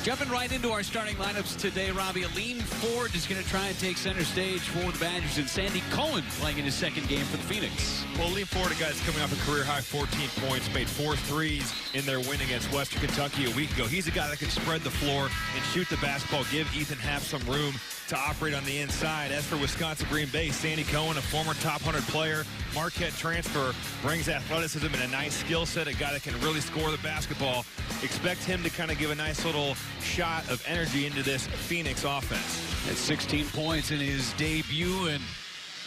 Jumping right into our starting lineups today, Robbie. Aleem Ford is going to try and take center stage for the Badgers, and Sandy Cohen playing in his second game for the Phoenix. Well, Aleem Ford, a guy that's coming off a career-high 14 points, made 4 threes in their win against Western Kentucky a week ago. He's a guy that can spread the floor and shoot the basketball, give Ethan Happ some room to operate on the inside. As for Wisconsin-Green Bay, Sandy Cohen, a former top 100 player, Marquette transfer, brings athleticism and a nice skill set, a guy that can really score the basketball. Expect him to kind of give a nice little shot of energy into this Phoenix offense. At 16 points in his debut, and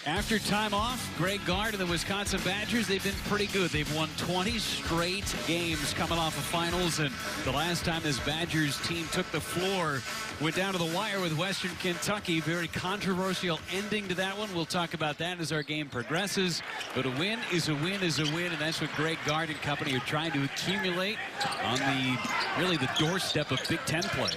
after time off, Greg Gard and the Wisconsin Badgers, they've been pretty good. They've won 20 straight games coming off of finals, and the last time this Badgers team took the floor went down to the wire with Western Kentucky. Very controversial ending to that one. We'll talk about that as our game progresses. But a win is a win is a win, and that's what Greg Gard and company are trying to accumulate on the doorstep of Big Ten play.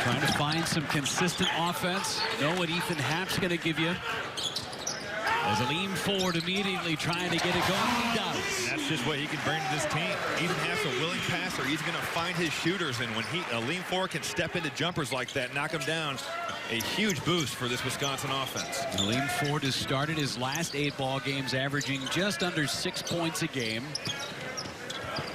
Trying to find some consistent offense. Know what Ethan Happ's going to give you. As Aleem Ford immediately trying to get it going, he does. And that's just what he can bring to this team. Ethan Happ's a willing passer. He's going to find his shooters, and when Aleem Ford can step into jumpers like that, knock them down, a huge boost for this Wisconsin offense. Aleem Ford has started his last 8 ball games averaging just under 6 points a game.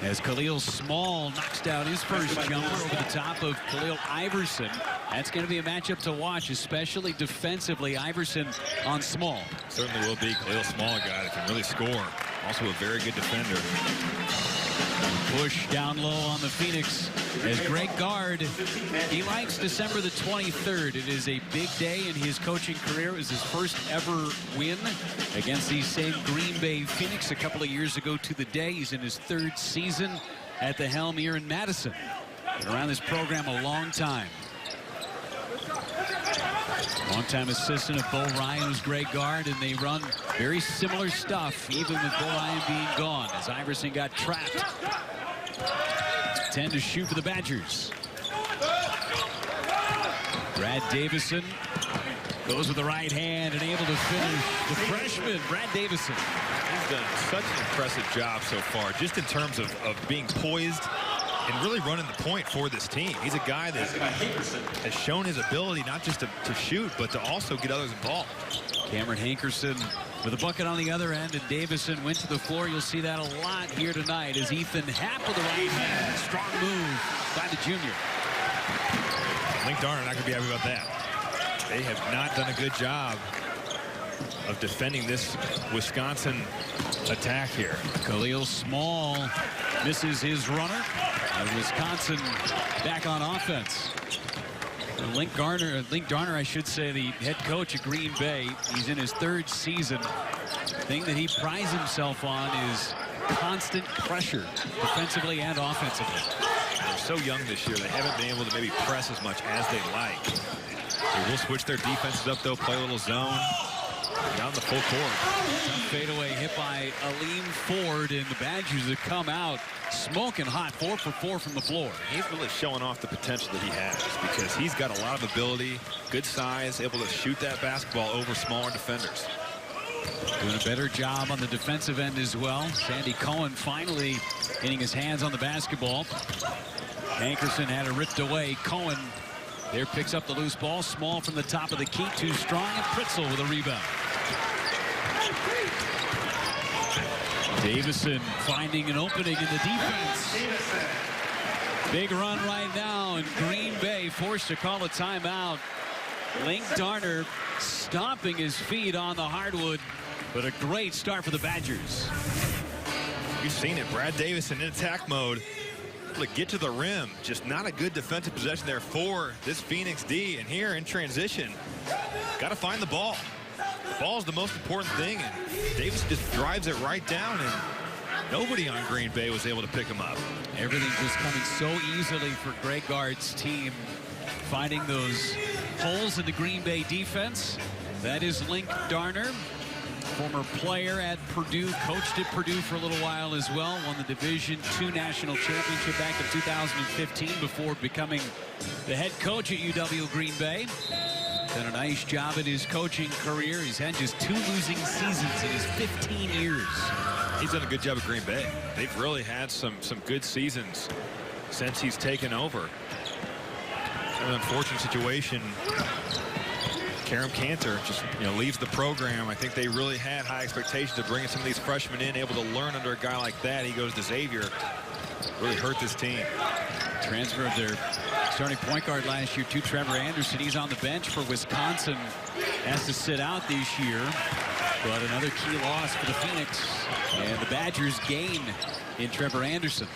As Khalil Small knocks down his first jumper over the top of Khalil Iverson. That's going to be a matchup to watch, especially defensively. Iverson on Small. Certainly will be. Khalil Small, a guy that can really score. Also a very good defender. Push down low on the Phoenix as Greg Gard, he likes December the 23rd. It is a big day in his coaching career. It was his first ever win against the same Green Bay Phoenix a couple of years ago to the day. He's in his 3rd season at the helm here in Madison. Been around this program a long time. Longtime assistant of Bo Ryan was Greg Gard, and they run very similar stuff, even with Bo Ryan being gone, as Iverson got trapped. 10 to shoot for the Badgers. Brad Davison goes with the right hand and able to finish. The freshman, Brad Davison. He's done such an impressive job so far, just in terms of being poised and really running the point for this team. He's a guy that has shown his ability not just to shoot, but to also get others involved. Cameron Hankerson with a bucket on the other end, and Davison went to the floor. You'll see that a lot here tonight as Ethan Happ with the right hand. Strong move by the junior. Link Darner not going to be happy about that. They have not done a good job of defending this Wisconsin attack here. Khalil Small misses his runner. And Wisconsin back on offense. Link Darner, I should say, the head coach at Green Bay. He's in his 3rd season. The thing that he prides himself on is constant pressure, defensively and offensively. They're so young this year, they haven't been able to maybe press as much as they like. They will switch their defenses up, though, play a little zone. Down the full court. Fadeaway hit by Aleem Ford, and the Badgers have come out smoking hot, 4 for 4 from the floor. He's really showing off the potential that he has, because he's got a lot of ability, good size, able to shoot that basketball over smaller defenders. Doing a better job on the defensive end as well. Sandy Cohen finally getting his hands on the basketball. Hankerson had it ripped away. Cohen there picks up the loose ball. Small from the top of the key, too strong, and Pritzl with a rebound. Davison finding an opening in the defense. Big run right now, and Green Bay forced to call a timeout. Link Darner stomping his feet on the hardwood, but a great start for the Badgers. You've seen it, Brad Davison in attack mode. To get to the rim, just not a good defensive possession there for this Phoenix D. And here in transition, got to find the ball. The ball is the most important thing, and Davis just drives it right down, and nobody on Green Bay was able to pick him up. Everything just coming so easily for Greg Gard's team, finding those holes in the Green Bay defense. That is Link Darner, former player at Purdue, coached at Purdue for a little while as well, won the Division II National Championship back in 2015 before becoming the head coach at UW Green Bay. Done a nice job in his coaching career. He's had just 2 losing seasons in his 15 years. He's done a good job at Green Bay. They've really had some good seasons since he's taken over. An unfortunate situation. Karam Cantor just leaves the program. I think they really had high expectations of bringing some of these freshmen in, able to learn under a guy like that. He goes to Xavier. Really hurt this team. Transfer of their starting point guard last year to Trevor Anderson. He's on the bench for Wisconsin. Has to sit out this year. But another key loss for the Phoenix. And the Badgers gain in Trevor Anderson.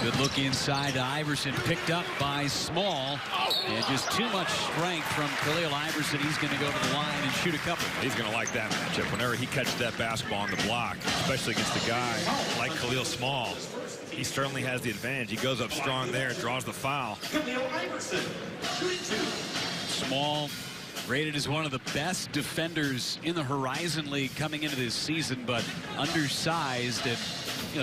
Good look inside to Iverson, picked up by Small. And just too much strength from Khalil Iverson. He's going to go to the line and shoot a couple. He's going to like that matchup. Whenever he catches that basketball on the block, especially against a guy like Khalil Small, he certainly has the advantage. He goes up strong there, draws the foul. Small, rated as one of the best defenders in the Horizon League coming into this season, but undersized and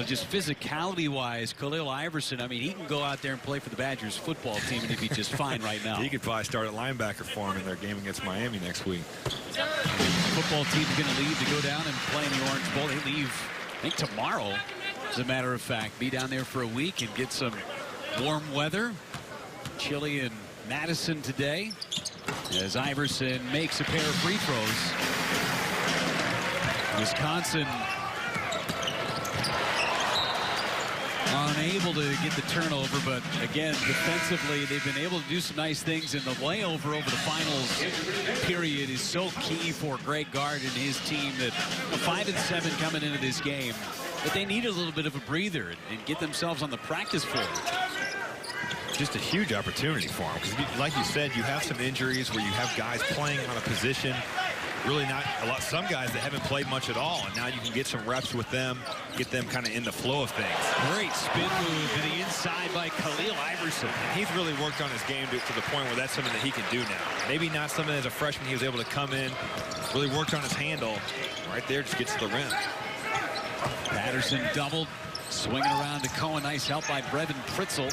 just physicality-wise, Khalil Iverson, I mean, he can go out there and play for the Badgers football team and he'd be just fine right now. He could probably start at linebacker for him in their game against Miami next week. The football team's going to leave to go down and play in the Orange Bowl. They leave, I think, tomorrow, as a matter of fact. Be down there for a week and get some warm weather. Chilly in Madison today as Iverson makes a pair of free throws. Wisconsin unable to get the turnover, but again, defensively, they've been able to do some nice things, and the layover over the finals period is so key for Greg Gard and his team. That 5-7 coming into this game, but they need a little bit of a breather and get themselves on the practice floor. Just a huge opportunity for them, because like you said, you have some injuries where you have guys playing on a position, really not a lot, some guys that haven't played much at all, and now you can get some reps with them, get them kind of in the flow of things. Great spin move to the inside by Khalil Iverson. And he's really worked on his game to the point where that's something that he can do now. Maybe not something as a freshman he was able to come in, really worked on his handle. Right there, just gets to the rim. Patterson doubled, swinging around to Cohen. Nice help by Brevin Pritzel.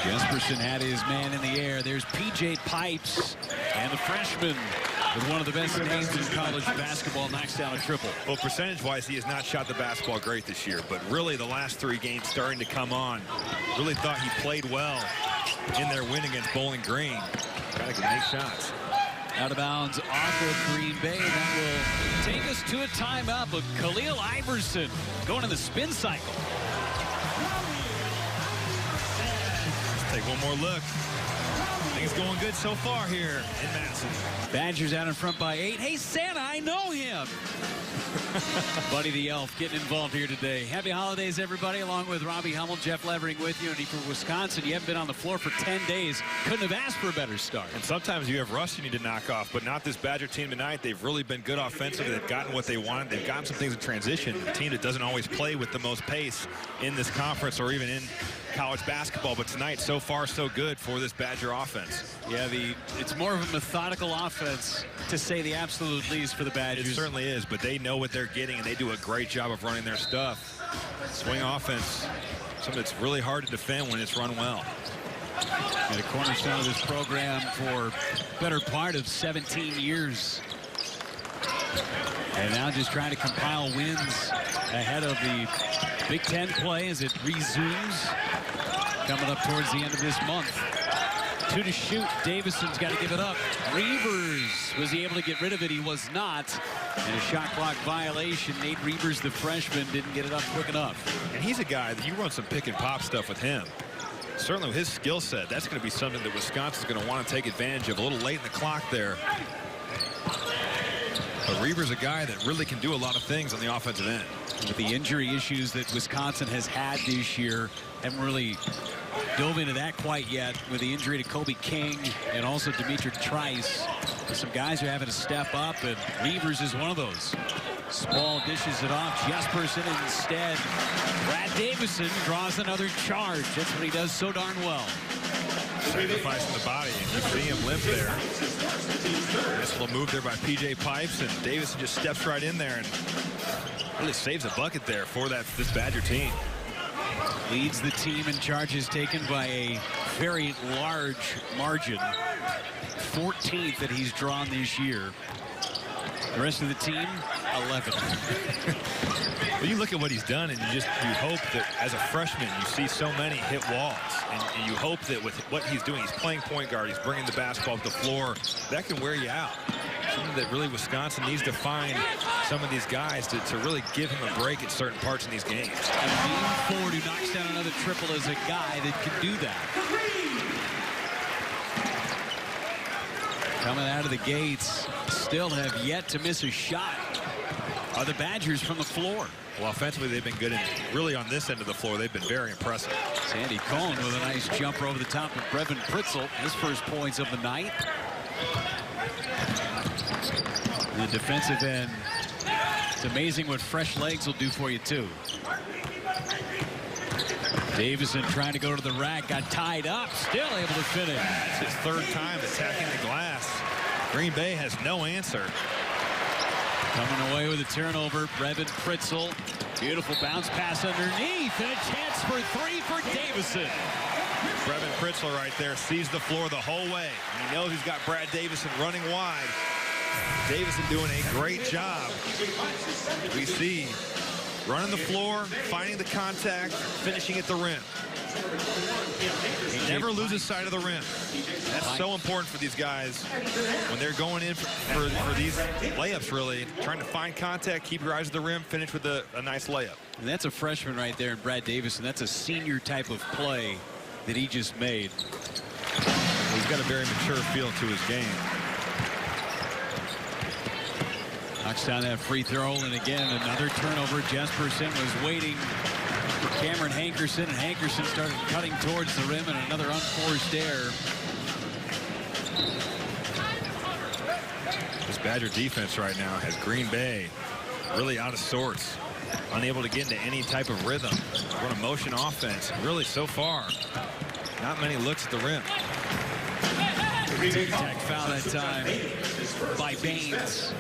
Jesperson had his man in the air. There's P.J. Pipes, and the freshman with one of the best names in college basketball knocks down a triple. Well, percentage-wise, he has not shot the basketball great this year, but really the last 3 games starting to come on. Really thought he played well in their win against Bowling Green. Gotta make shots. Out of bounds off of Green Bay. That will take us to a timeout, but Khalil Iverson going in the spin cycle. Take one more look. I think it's going good so far here in Madison. Badgers out in front by 8. Hey, Santa, I know him. Buddy the Elf getting involved here today. Happy holidays, everybody. Along with Robbie Hummel, Jeff Levering with you. And for Wisconsin, you haven't been on the floor for 10 days. Couldn't have asked for a better start. And sometimes you have rust you need to knock off, but not this Badger team tonight. They've really been good offensively. They've gotten what they wanted. They've gotten some things in transition. A team that doesn't always play with the most pace in this conference or even in college basketball, but tonight so far so good for this Badger offense. Yeah, it's more of a methodical offense, to say the absolute least, for the Badgers. It certainly is, but they know what they're getting, and they do a great job of running their stuff. Swing offense, something that's really hard to defend when it's run well. And a cornerstone of this program for better part of 17 years. And now just trying to compile wins ahead of the Big Ten play as it resumes coming up towards the end of this month. 2 to shoot. Davison's got to give it up. Reavers, was he able to get rid of it? He was not. And a shot clock violation. Nate Reavers, the freshman, didn't get it up quick enough. And he's a guy that you run some pick and pop stuff with him. Certainly with his skill set, that's going to be something that Wisconsin's going to want to take advantage of. A little late in the clock there. But Reavers a guy that really can do a lot of things on the offensive end. With the injury issues that Wisconsin has had this year, haven't really dove into that quite yet, with the injury to Kobe King and also Dimitri Trice. Some guys are having to step up, and Reavers is one of those. Small dishes it off. Jesperson instead. Brad Davison draws another charge. That's what he does so darn well. Sacrificing the body. You see him limp there. Nice little move there by P.J. Pipes, and Davison just steps right in there and really saves a bucket there for this Badger team. Leads the team in charges taken by a very large margin. 14th that he's drawn this year. The rest of the team 11. Well, you look at what he's done, and you hope that as a freshman you see so many hit walls, and you hope that with what he's doing, he's playing point guard, he's bringing the basketball to the floor, that can wear you out. Something that really Wisconsin needs to find some of these guys to really give him a break at certain parts in these games. And being forward who knocks down another triple is a guy that can do that. Coming out of the gates, still have yet to miss a shot. Are the Badgers from the floor? Well, offensively, they've been good, and really on this end of the floor, they've been very impressive. Sandy Cohn with a nice jumper over the top of Brevin Pritzel, his first points of the night. The defensive end, it's amazing what fresh legs will do for you, too. Davison trying to go to the rack, got tied up, still able to finish. It's his third time attacking the glass. Green Bay has no answer. Coming away with a turnover, Brevin Pritzel. Beautiful bounce pass underneath, and a chance for three for Davison. Brevin Pritzel right there sees the floor the whole way. He knows he's got Brad Davison running wide. Davison doing a great job. We see running the floor, finding the contact, finishing at the rim. He never loses sight of the rim. That's so important for these guys when they're going in for these layups, really. Trying to find contact, keep your eyes at the rim, finish with a nice layup. And that's a freshman right there in Brad Davison. That's a senior type of play that he just made. He's got a very mature feel to his game. Knocks down that free throw, and again, another turnover. Jesperson was waiting for Cameron Hankerson, and Hankerson started cutting towards the rim, and another unforced error. This Badger defense right now has Green Bay really out of sorts, unable to get into any type of rhythm. Run a motion offense. Really, so far, not many looks at the rim. Tic-tac foul that time by Baines.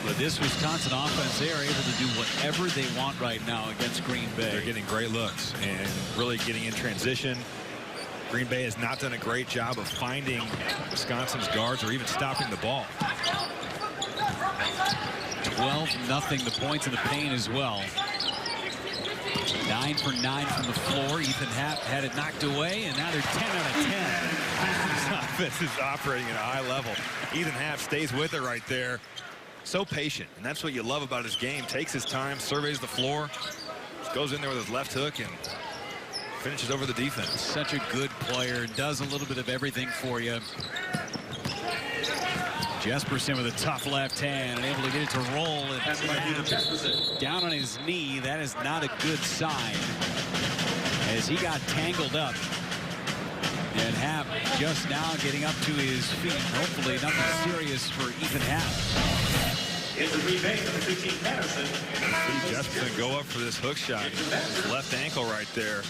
But this Wisconsin offense, they are able to do whatever they want right now against Green Bay. They're getting great looks and really getting in transition. Green Bay has not done a great job of finding Wisconsin's guards or even stopping the ball. 12-0, the points in the paint as well. 9 for 9 from the floor. Ethan Happ had it knocked away, and now they're 10 out of 10. This offense is operating at a high level. Ethan Happ stays with it right there. So patient, and that's what you love about his game. Takes his time, surveys the floor, just goes in there with his left hook and finishes over the defense. Such a good player, does a little bit of everything for you. Jesperson with a tough left hand and able to get it to roll. And down on his knee, that is not a good sign, as he got tangled up. And Happ just now getting up to his feet. Hopefully nothing serious for Ethan Happ. It's the Green Bay number 15, Patterson. See Jesperson go up for this hook shot. His left ankle right there.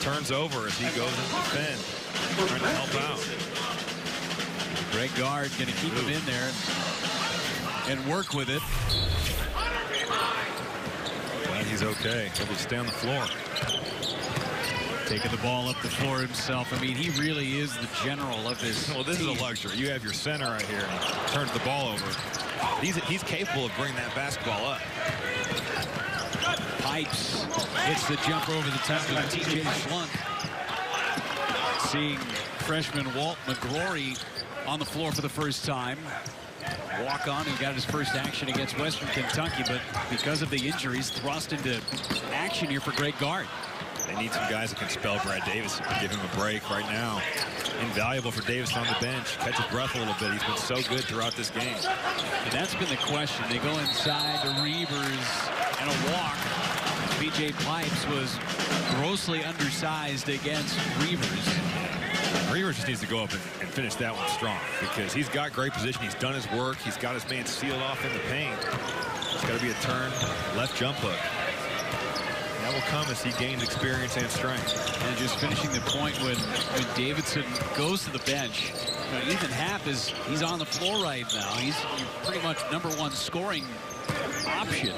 Turns over as he goes in to defend. Trying to help out. Greg Gard going to keep him in there and work with it. Glad he's okay. Able to stay on the floor. Taking the ball up the floor himself. I mean, he really is the general of this. Well, this team. is a luxury. You have your center right here, and he turns the ball over. He's capable of bringing that basketball up. Pipes hits the jumper over the top of TJ Schlunk. Seeing freshman Walt McGrory on the floor for the first time. Walk-on who got his first action against Western Kentucky, but because of the injuries, thrust into action here for Greg Gard. They need some guys that can spell Brad Davison, give him a break right now. Invaluable for Davison on the bench. Catch his breath a little bit. He's been so good throughout this game. And that's been the question. They go inside to Reavers and a walk. B.J. Pipes was grossly undersized against Reavers. Reavers just needs to go up and finish that one strong, because he's got great position. He's done his work. He's got his man sealed off in the paint. It's got to be a turn, left jump hook. That will come as he gains experience and strength. And just finishing the point when Davidson goes to the bench, Ethan Happ he's on the floor right now. He's pretty much #1 scoring option.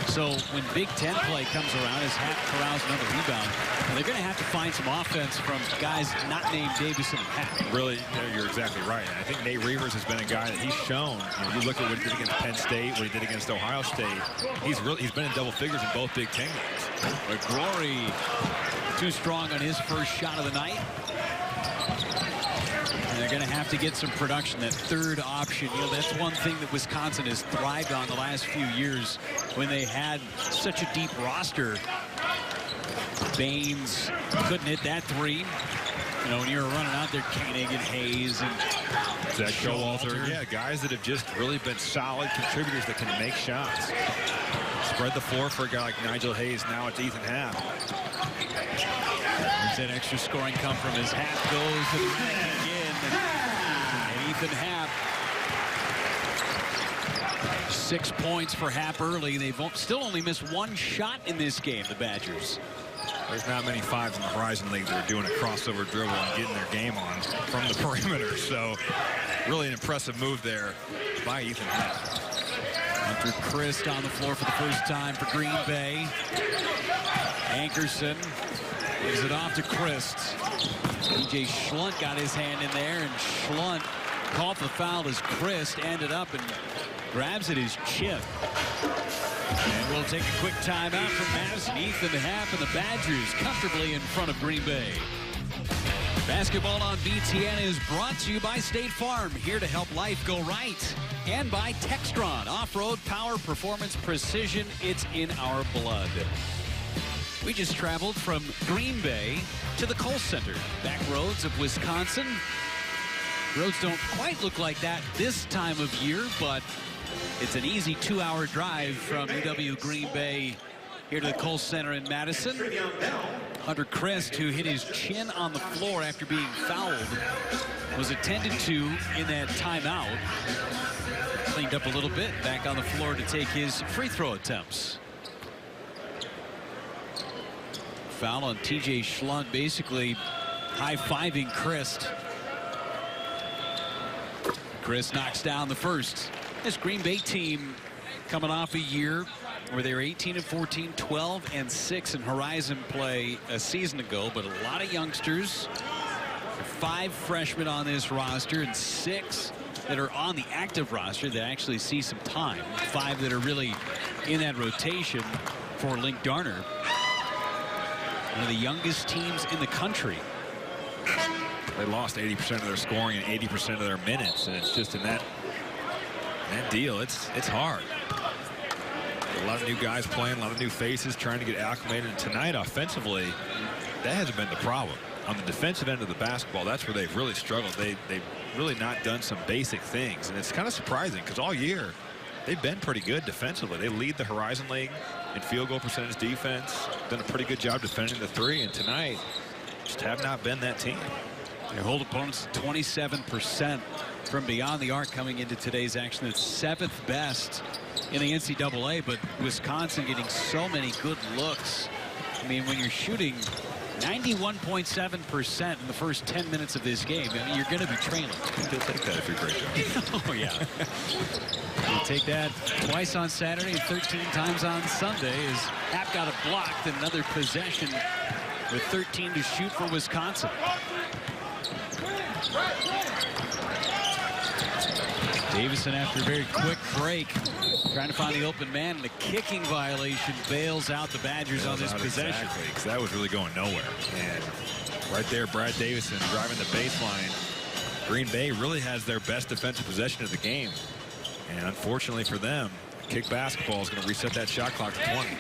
So when Big Ten play comes around, as Happ corrals another rebound, they're going to have to find some offense from guys not named Davison and Happ. Really, you're exactly right. And I think Nate Reavers has been a guy that he's shown. You look at what he did against Penn State, what he did against Ohio State. He's been in double figures in both Big Ten games. But Glory too strong on his first shot of the night. And they're going to have to get some production, that third option. That's one thing that Wisconsin has thrived on the last few years when they had such a deep roster. Baines couldn't hit that three. When you're running out there, Koenig and Hayes and Zach Showalter. Yeah, guys that have just really been solid contributors that can make shots. Spread the floor for a guy like Nigel Hayes. Now it's Ethan Happ. There's that extra scoring come from his Happ goes to the rack again. And Ethan Happ. 6 points for Happ early. They've still only missed one shot in this game, the Badgers. There's not many fives in the Horizon League that are doing a crossover dribble and getting their game on from the perimeter. So really an impressive move there by Ethan Happ. Hunter Christ on the floor for the first time for Green Bay. Ankerson gives it off to Christ. TJ Schlunt got his hand in there, and Schlunt called for the foul as Christ ended up and grabs at his chip. And we'll take a quick timeout from Madison. Ethan Happ and the Badgers comfortably in front of Green Bay. Basketball on BTN is brought to you by State Farm, here to help life go right. And by Textron, off-road power, performance, precision, it's in our blood. We just traveled from Green Bay to the Kohl Center, back roads of Wisconsin. Roads don't quite look like that this time of year, but it's an easy 2-hour drive from UW Green Bay here to the Kohl Center in Madison. Hunter Christ, who hit his chin on the floor after being fouled, was attended to in that timeout. Cleaned up a little bit, back on the floor to take his free throw attempts. Foul on TJ Schlunt, basically high-fiving Christ. Christ knocks down the first. This Green Bay team coming off a year where they were 18-14, 12-6 in Horizon play a season ago, but a lot of youngsters. 5 freshmen on this roster and 6 that are on the active roster that actually see some time. 5 that are really in that rotation for Link Darner. One of the youngest teams in the country. They lost 80% of their scoring and 80% of their minutes, and it's just in that deal, it's hard. A lot of new guys playing, a lot of new faces trying to get acclimated. And tonight, offensively, that hasn't been the problem. On the defensive end of the basketball, that's where they've really struggled. They've really not done some basic things, and it's kind of surprising because all year they've been pretty good defensively. They lead the Horizon League in field goal percentage defense. Done a pretty good job defending the 3, and tonight just have not been that team. They hold opponents 27% from beyond the arc coming into today's action. It's 7th best in the NCAA, but Wisconsin getting so many good looks. I mean, when you're shooting 91.7% in the first 10 minutes of this game, I mean, you're going to be trailing. You'll take that if you're great. Oh, yeah. You take that twice on Saturday and 13 times on Sunday as Happ got it blocked, and another possession with 13 to shoot for Wisconsin. Davison, after a very quick break, trying to find the open man, and a kicking violation bails out the Badgers on this possession. Exactly, because that was really going nowhere. And right there, Brad Davison driving the baseline. Green Bay really has their best defensive possession of the game. And unfortunately for them, kick basketball is going to reset that shot clock to 20.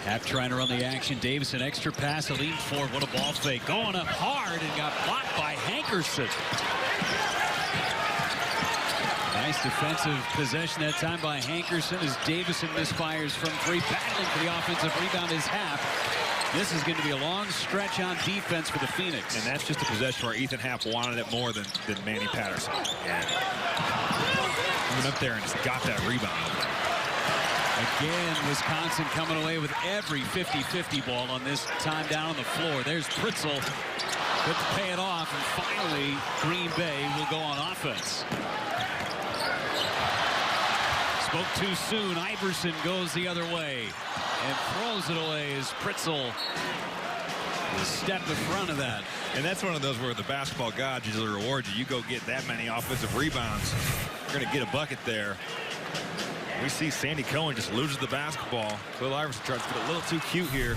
Happ trying to run the action. Davison, extra pass, a lean forward. What a ball fake. Going up hard and got blocked by Hankerson. Nice defensive possession that time by Hankerson as Davison misfires from 3. Battling for the offensive rebound is Happ. This is going to be a long stretch on defense for the Phoenix. And that's just a possession where Ethan Happ wanted it more than Manny Patterson. And coming up there and just got that rebound. Again, Wisconsin coming away with every 50-50 ball on this time down on the floor. There's Pritzel. Couldn't pay it off, and finally Green Bay will go on offense. Spoke too soon. Iverson goes the other way and throws it away as Pritzl is step in front of that. And that's one of those where the basketball god usually rewards you. You go get that many offensive rebounds, you're going to get a bucket there. We see Sandy Cohen just loses the basketball. Khalil Iverson tries to get a little too cute here.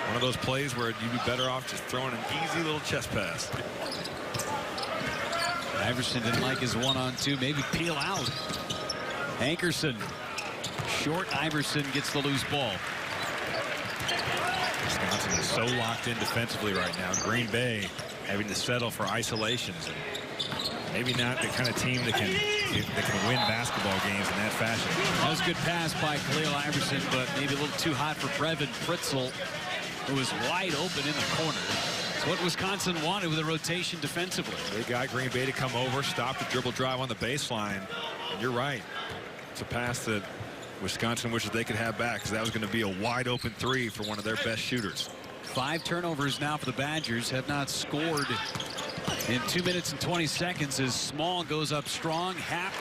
One of those plays where you'd be better off just throwing an easy little chest pass. Iverson didn't like his one-on-two. Maybe peel out. Hankerson. Short Iverson gets the loose ball. Wisconsin is so locked in defensively right now. Green Bay having to settle for isolations. And maybe not the kind of team that can win basketball games in that fashion. That was a good pass by Khalil Iverson, but maybe a little too hot for Brevin Pritzl, who was wide open in the corner. It's what Wisconsin wanted with a rotation defensively. They got Green Bay to come over, stop the dribble drive on the baseline. And you're right. It's a pass that Wisconsin wishes they could have back, because that was going to be a wide open three for one of their best shooters. 5 turnovers now for the Badgers. Have not scored in 2 minutes and 20 seconds as Small goes up strong. Happ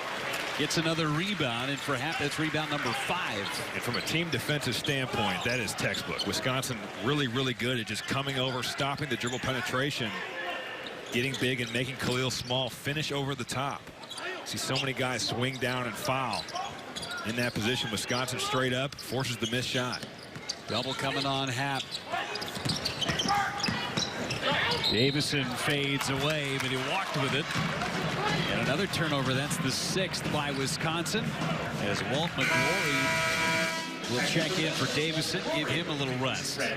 gets another rebound, and for Happ, that's rebound number 5. And from a team defensive standpoint, that is textbook. Wisconsin really, really good at just coming over, stopping the dribble penetration, getting big, and making Khalil Small finish over the top. See so many guys swing down and foul in that position. Wisconsin straight up forces the missed shot. Double coming on Happ. Davison fades away, but he walked with it. And another turnover. That's the 6th by Wisconsin, as Walt McGrory will check in for Davison, give him a little rest. A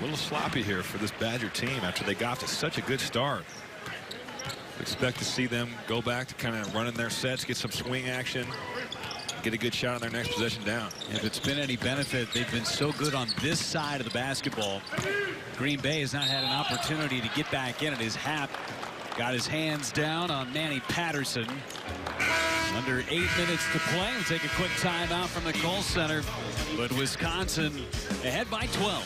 little sloppy here for this Badger team after they got to such a good start. Expect to see them go back to kind of running their sets, get some swing action, get a good shot on their next possession down. If it's been any benefit, they've been so good on this side of the basketball. Green Bay has not had an opportunity to get back in it as Happ got his hands down on Manny Patterson. Under 8 minutes to play. We'll take a quick timeout from the Kohl Center, but Wisconsin ahead by 12.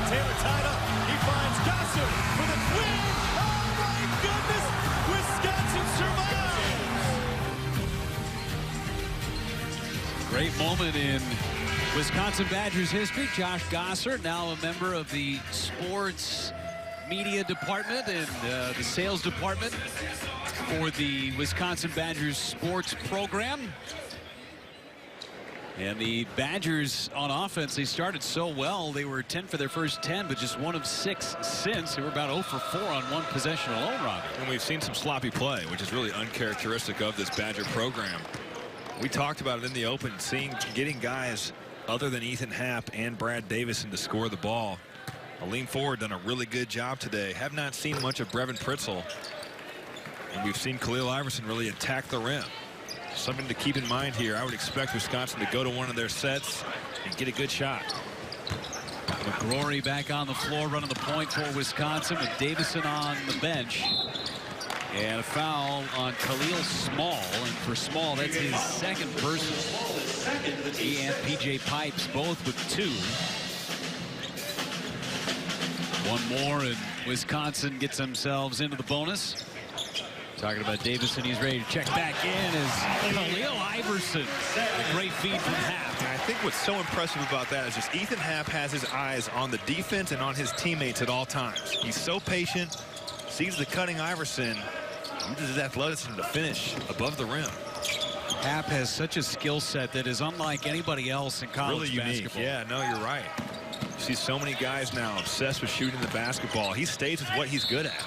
Taylor tied up. He finds Gasser for the win. Oh my goodness! Wisconsin survives. Great moment in Wisconsin Badgers history. Josh Gasser, now a member of the sports media department and the sales department for the Wisconsin Badgers sports program. And the Badgers on offense, they started so well. They were 10 for their first 10, but just 1 of 6 since. They were about 0 for 4 on 1 possession alone, Robbie. And we've seen some sloppy play, which is really uncharacteristic of this Badger program. We talked about it in the open, getting guys other than Ethan Happ and Brad Davison to score the ball. Lean forward done a really good job today. Have not seen much of Brevin Pritzl. And we've seen Khalil Iverson really attack the rim. Something to keep in mind here. I would expect Wisconsin to go to one of their sets and get a good shot. McGrory back on the floor running the point for Wisconsin with Davison on the bench. And a foul on Khalil Small. And for Small, that's his second person. He and P.J. Pipes both with 2. One more, and Wisconsin gets themselves into the bonus. Talking about Davison, he's ready to check back in as Khalil Iverson. A great feed from Happ. And I think what's so impressive about that is just Ethan Happ has his eyes on the defense and on his teammates at all times. He's so patient, sees the cutting Iverson, uses his athleticism to finish above the rim. Happ has such a skill set that is unlike anybody else in college really unique. basketball. Yeah, no, you're right. You see so many guys now obsessed with shooting the basketball. He stays with what he's good at.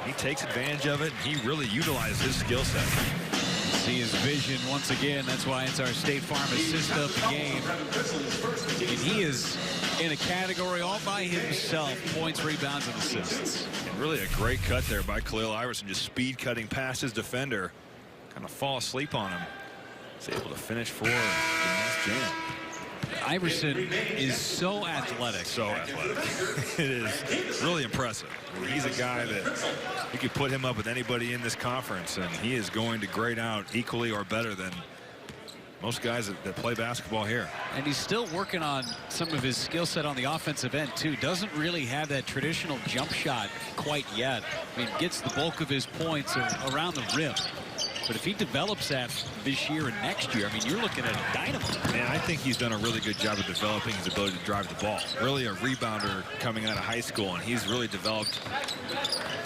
He takes advantage of it, and he really utilizes his skill set. See his vision once again. That's why it's our State Farm assist of the game. And he is in a category all by himself, points, rebounds, and assists. And really a great cut there by Khalil Iverson, just speed cutting past his defender. Kind of fall asleep on him. He's able to finish for the next jam. Iverson is so athletic. So athletic. It is really impressive. I mean, he's a guy that you could put him up with anybody in this conference, and he is going to grade out equally or better than most guys that play basketball here. And he's still working on some of his skill set on the offensive end, too. Doesn't really have that traditional jump shot quite yet. I mean, gets the bulk of his points around the rim. But if he develops that this year and next year, I mean, you're looking at a dynamo. And I think he's done a really good job of developing his ability to drive the ball. Really a rebounder coming out of high school, and he's really developed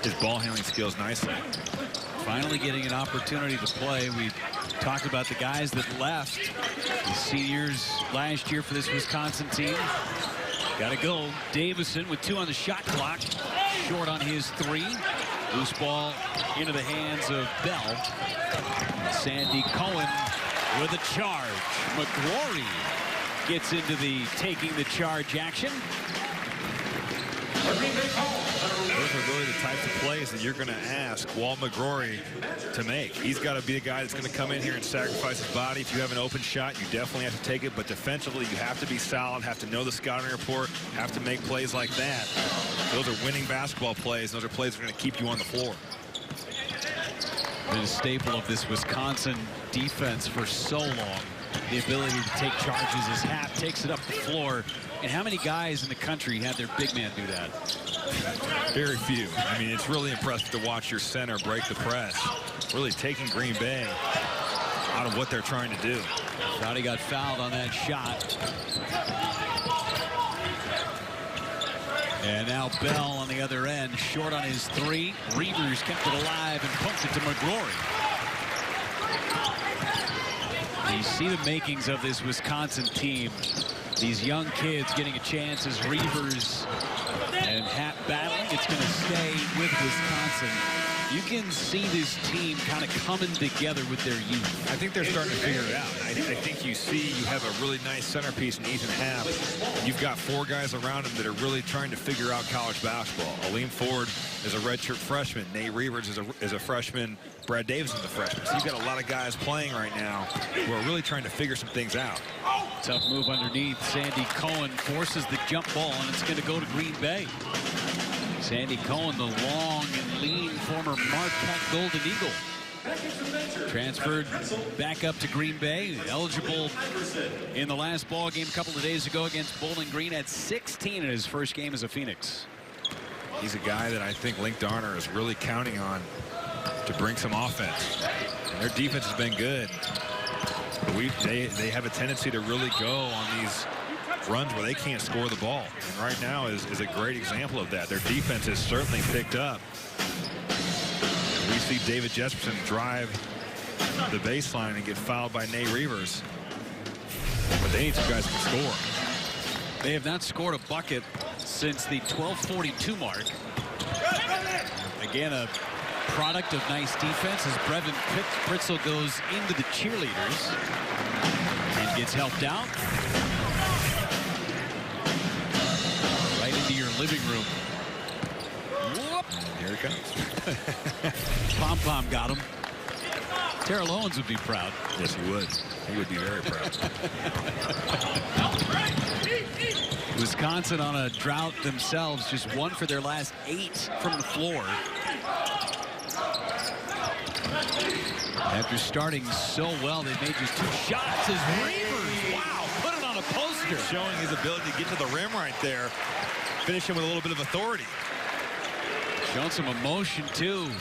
his ball handling skills nicely. Finally getting an opportunity to play. We talked about the guys that left, the seniors last year for this Wisconsin team. Got to go. Davison with 2 on the shot clock. Short on his 3. Loose ball into the hands of Bell. Sandy Cohen with a charge. McGrory gets into the taking the charge action. Those are really the types of plays that you're going to ask Walt McGrory to make. He's got to be the guy that's going to come in here and sacrifice his body. If you have an open shot, you definitely have to take it. But defensively, you have to be solid, have to know the scouting report, have to make plays like that. Those are winning basketball plays. Those are plays that are going to keep you on the floor. Been a staple of this Wisconsin defense for so long. The ability to take charges as Happ takes it up the floor. And how many guys in the country have their big man do that? Very few. I mean, it's really impressive to watch your center break the press. Really taking Green Bay out of what they're trying to do. Thought he got fouled on that shot. And now Bell on the other end, short on his 3. Reavers kept it alive and pumped it to McGrory. You see the makings of this Wisconsin team. These young kids getting a chance as Reavers and Happ battling. It's going to stay with Wisconsin. You can see this team kind of coming together with their youth. I think they're starting to figure it out. I think you see you have a really nice centerpiece in Ethan Happ. You've got 4 guys around him that are really trying to figure out college basketball. Aleem Ford is a redshirt freshman. Nate Reavers is a freshman. Brad Davison's a freshman. So you've got a lot of guys playing right now who are really trying to figure some things out. Tough move underneath. Sandy Cohen forces the jump ball, and it's going to go to Green Bay. Sandy Cohen, the long and lean former Marquette Golden Eagle. Transferred back up to Green Bay. Eligible in the last ball game a couple of days ago against Bowling Green at 16 in his first game as a Phoenix. He's a guy that I think Link Darner is really counting on to bring some offense. And their defense has been good. They have a tendency to really go on these runs where they can't score the ball. And right now is a great example of that. Their defense has certainly picked up. We see David Jesperson drive the baseline and get fouled by Nate Reavers. But they need some guys who can score. They have not scored a bucket since the 12:42 mark. Again, a product of nice defense as Brevin Pritzel goes into the cheerleaders and gets helped out. Right into your living room. Whoop. Here it comes. Pom-Pom got him. Terrell Owens would be proud. Yes, he would. He would be very proud. Wisconsin on a drought themselves, just 1 for their last 8 from the floor. After starting so well, they made just 2 shots as Reavers, wow, put it on a poster. Showing his ability to get to the rim right there. Finishing with a little bit of authority. Showing some emotion, too.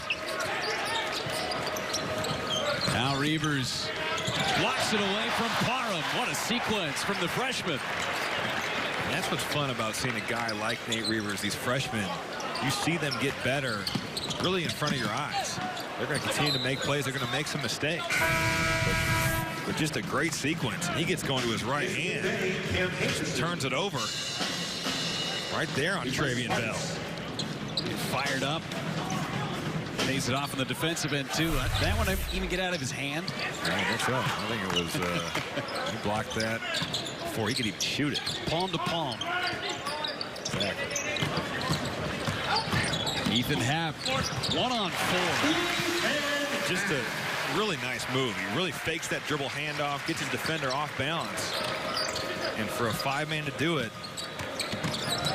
Now Reavers blocks it away from Parham. What a sequence from the freshman. And that's what's fun about seeing a guy like Nate Reavers, these freshmen. You see them get better really in front of your eyes. They're going to continue to make plays. They're going to make some mistakes. But just a great sequence. And he gets going to his right hand. Just turns it over. Right there on Travion Bell. Fired up. Pays it off on the defensive end, too. That one didn't even get out of his hand. I think so. I think it was, he blocked that before he could even shoot it. Palm to palm. Exactly. Ethan Happ, 1-on-4. Just a really nice move. He really fakes that dribble handoff, gets his defender off balance. And for a 5-man to do it,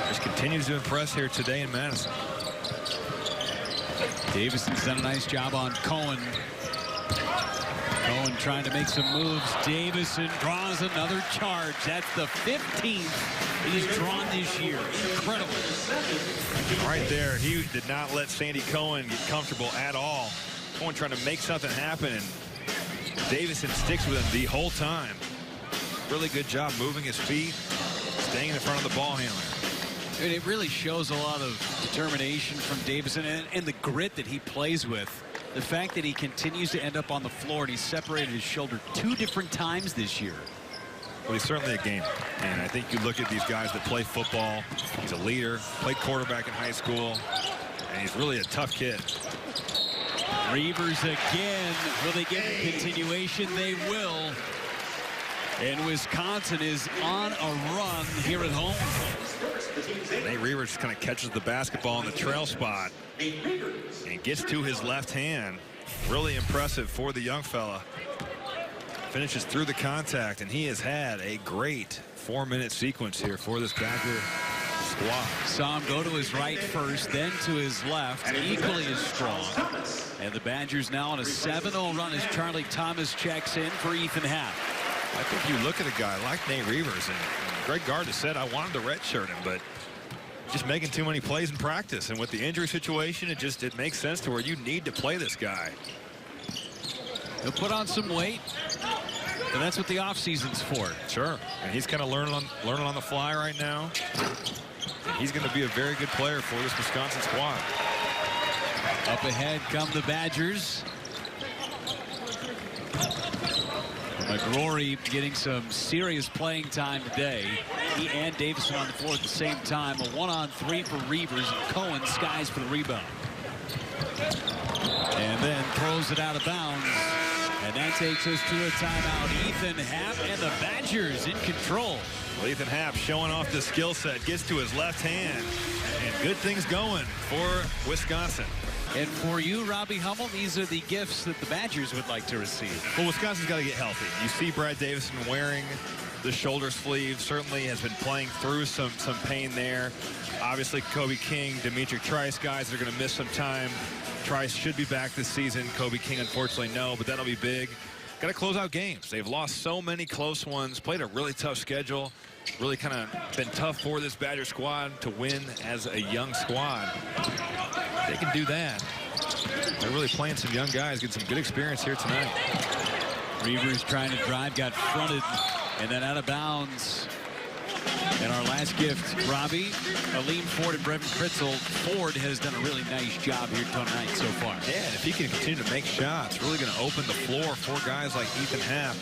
just continues to impress here today in Madison. Davison's done a nice job on Cohen. Cohen trying to make some moves. Davison draws another charge. That's the 15th he's drawn this year. Incredible. Right there, he did not let Sandy Cohen get comfortable at all. Cohen trying to make something happen, and Davison sticks with him the whole time. Really good job moving his feet, staying in front of the ball handler. And it really shows a lot of determination from Davison and the grit that he plays with. The fact that he continues to end up on the floor, and he separated his shoulder 2 different times this year. Well, he's certainly a gamer. And I think you look at these guys that play football. He's a leader, played quarterback in high school, and he's really a tough kid. Reavers again. Will they get a continuation? They will. And Wisconsin is on a run here at home. Nate Reavers just kind of catches the basketball in the trail spot and gets to his left hand. Really impressive for the young fella. Finishes through the contact, and he has had a great 4-minute sequence here for this Badger squad. Saw him go to his right first, then to his left, equally as strong. And the Badgers now on a 7-0 run as Charlie Thomas checks in for Ethan Happ. I think you look at a guy like Nate Reavers, and Greg Gard has said, I wanted to redshirt him, but just making too many plays in practice. And with the injury situation, it makes sense to where you need to play this guy. He'll put on some weight, and that's what the offseason's for. Sure. And he's kind of learning on the fly right now. And he's going to be a very good player for this Wisconsin squad. Up ahead come the Badgers. McGrory getting some serious playing time today. He and Davison on the floor at the same time. A 1-on-3 for Reavers, and Cohen skies for the rebound. And then throws it out of bounds. And that takes us to a timeout. Ethan Happ and the Badgers in control. Well, Ethan Happ showing off the skill set, gets to his left hand, and good things going for Wisconsin. And for you, Robbie Hummel, these are the gifts that the Badgers would like to receive. Well, Wisconsin's got to get healthy. You see Brad Davison wearing the shoulder sleeve, certainly has been playing through some pain there. Obviously, Kobe King, Dimitri Trice, guys that are going to miss some time. Trice should be back this season. Kobe King, unfortunately, no, but that'll be big. Got to close out games. They've lost so many close ones, played a really tough schedule. Really kind of been tough for this Badger squad to win as a young squad. They can do that. They're really playing some young guys, getting some good experience here tonight. Reavers trying to drive, got fronted, and then out of bounds. And our last gift, Robbie, Aleem Ford and Brevin Kritzel. Ford has done a really nice job here tonight so far. Yeah, and if he can continue to make shots, really going to open the floor for guys like Ethan Happ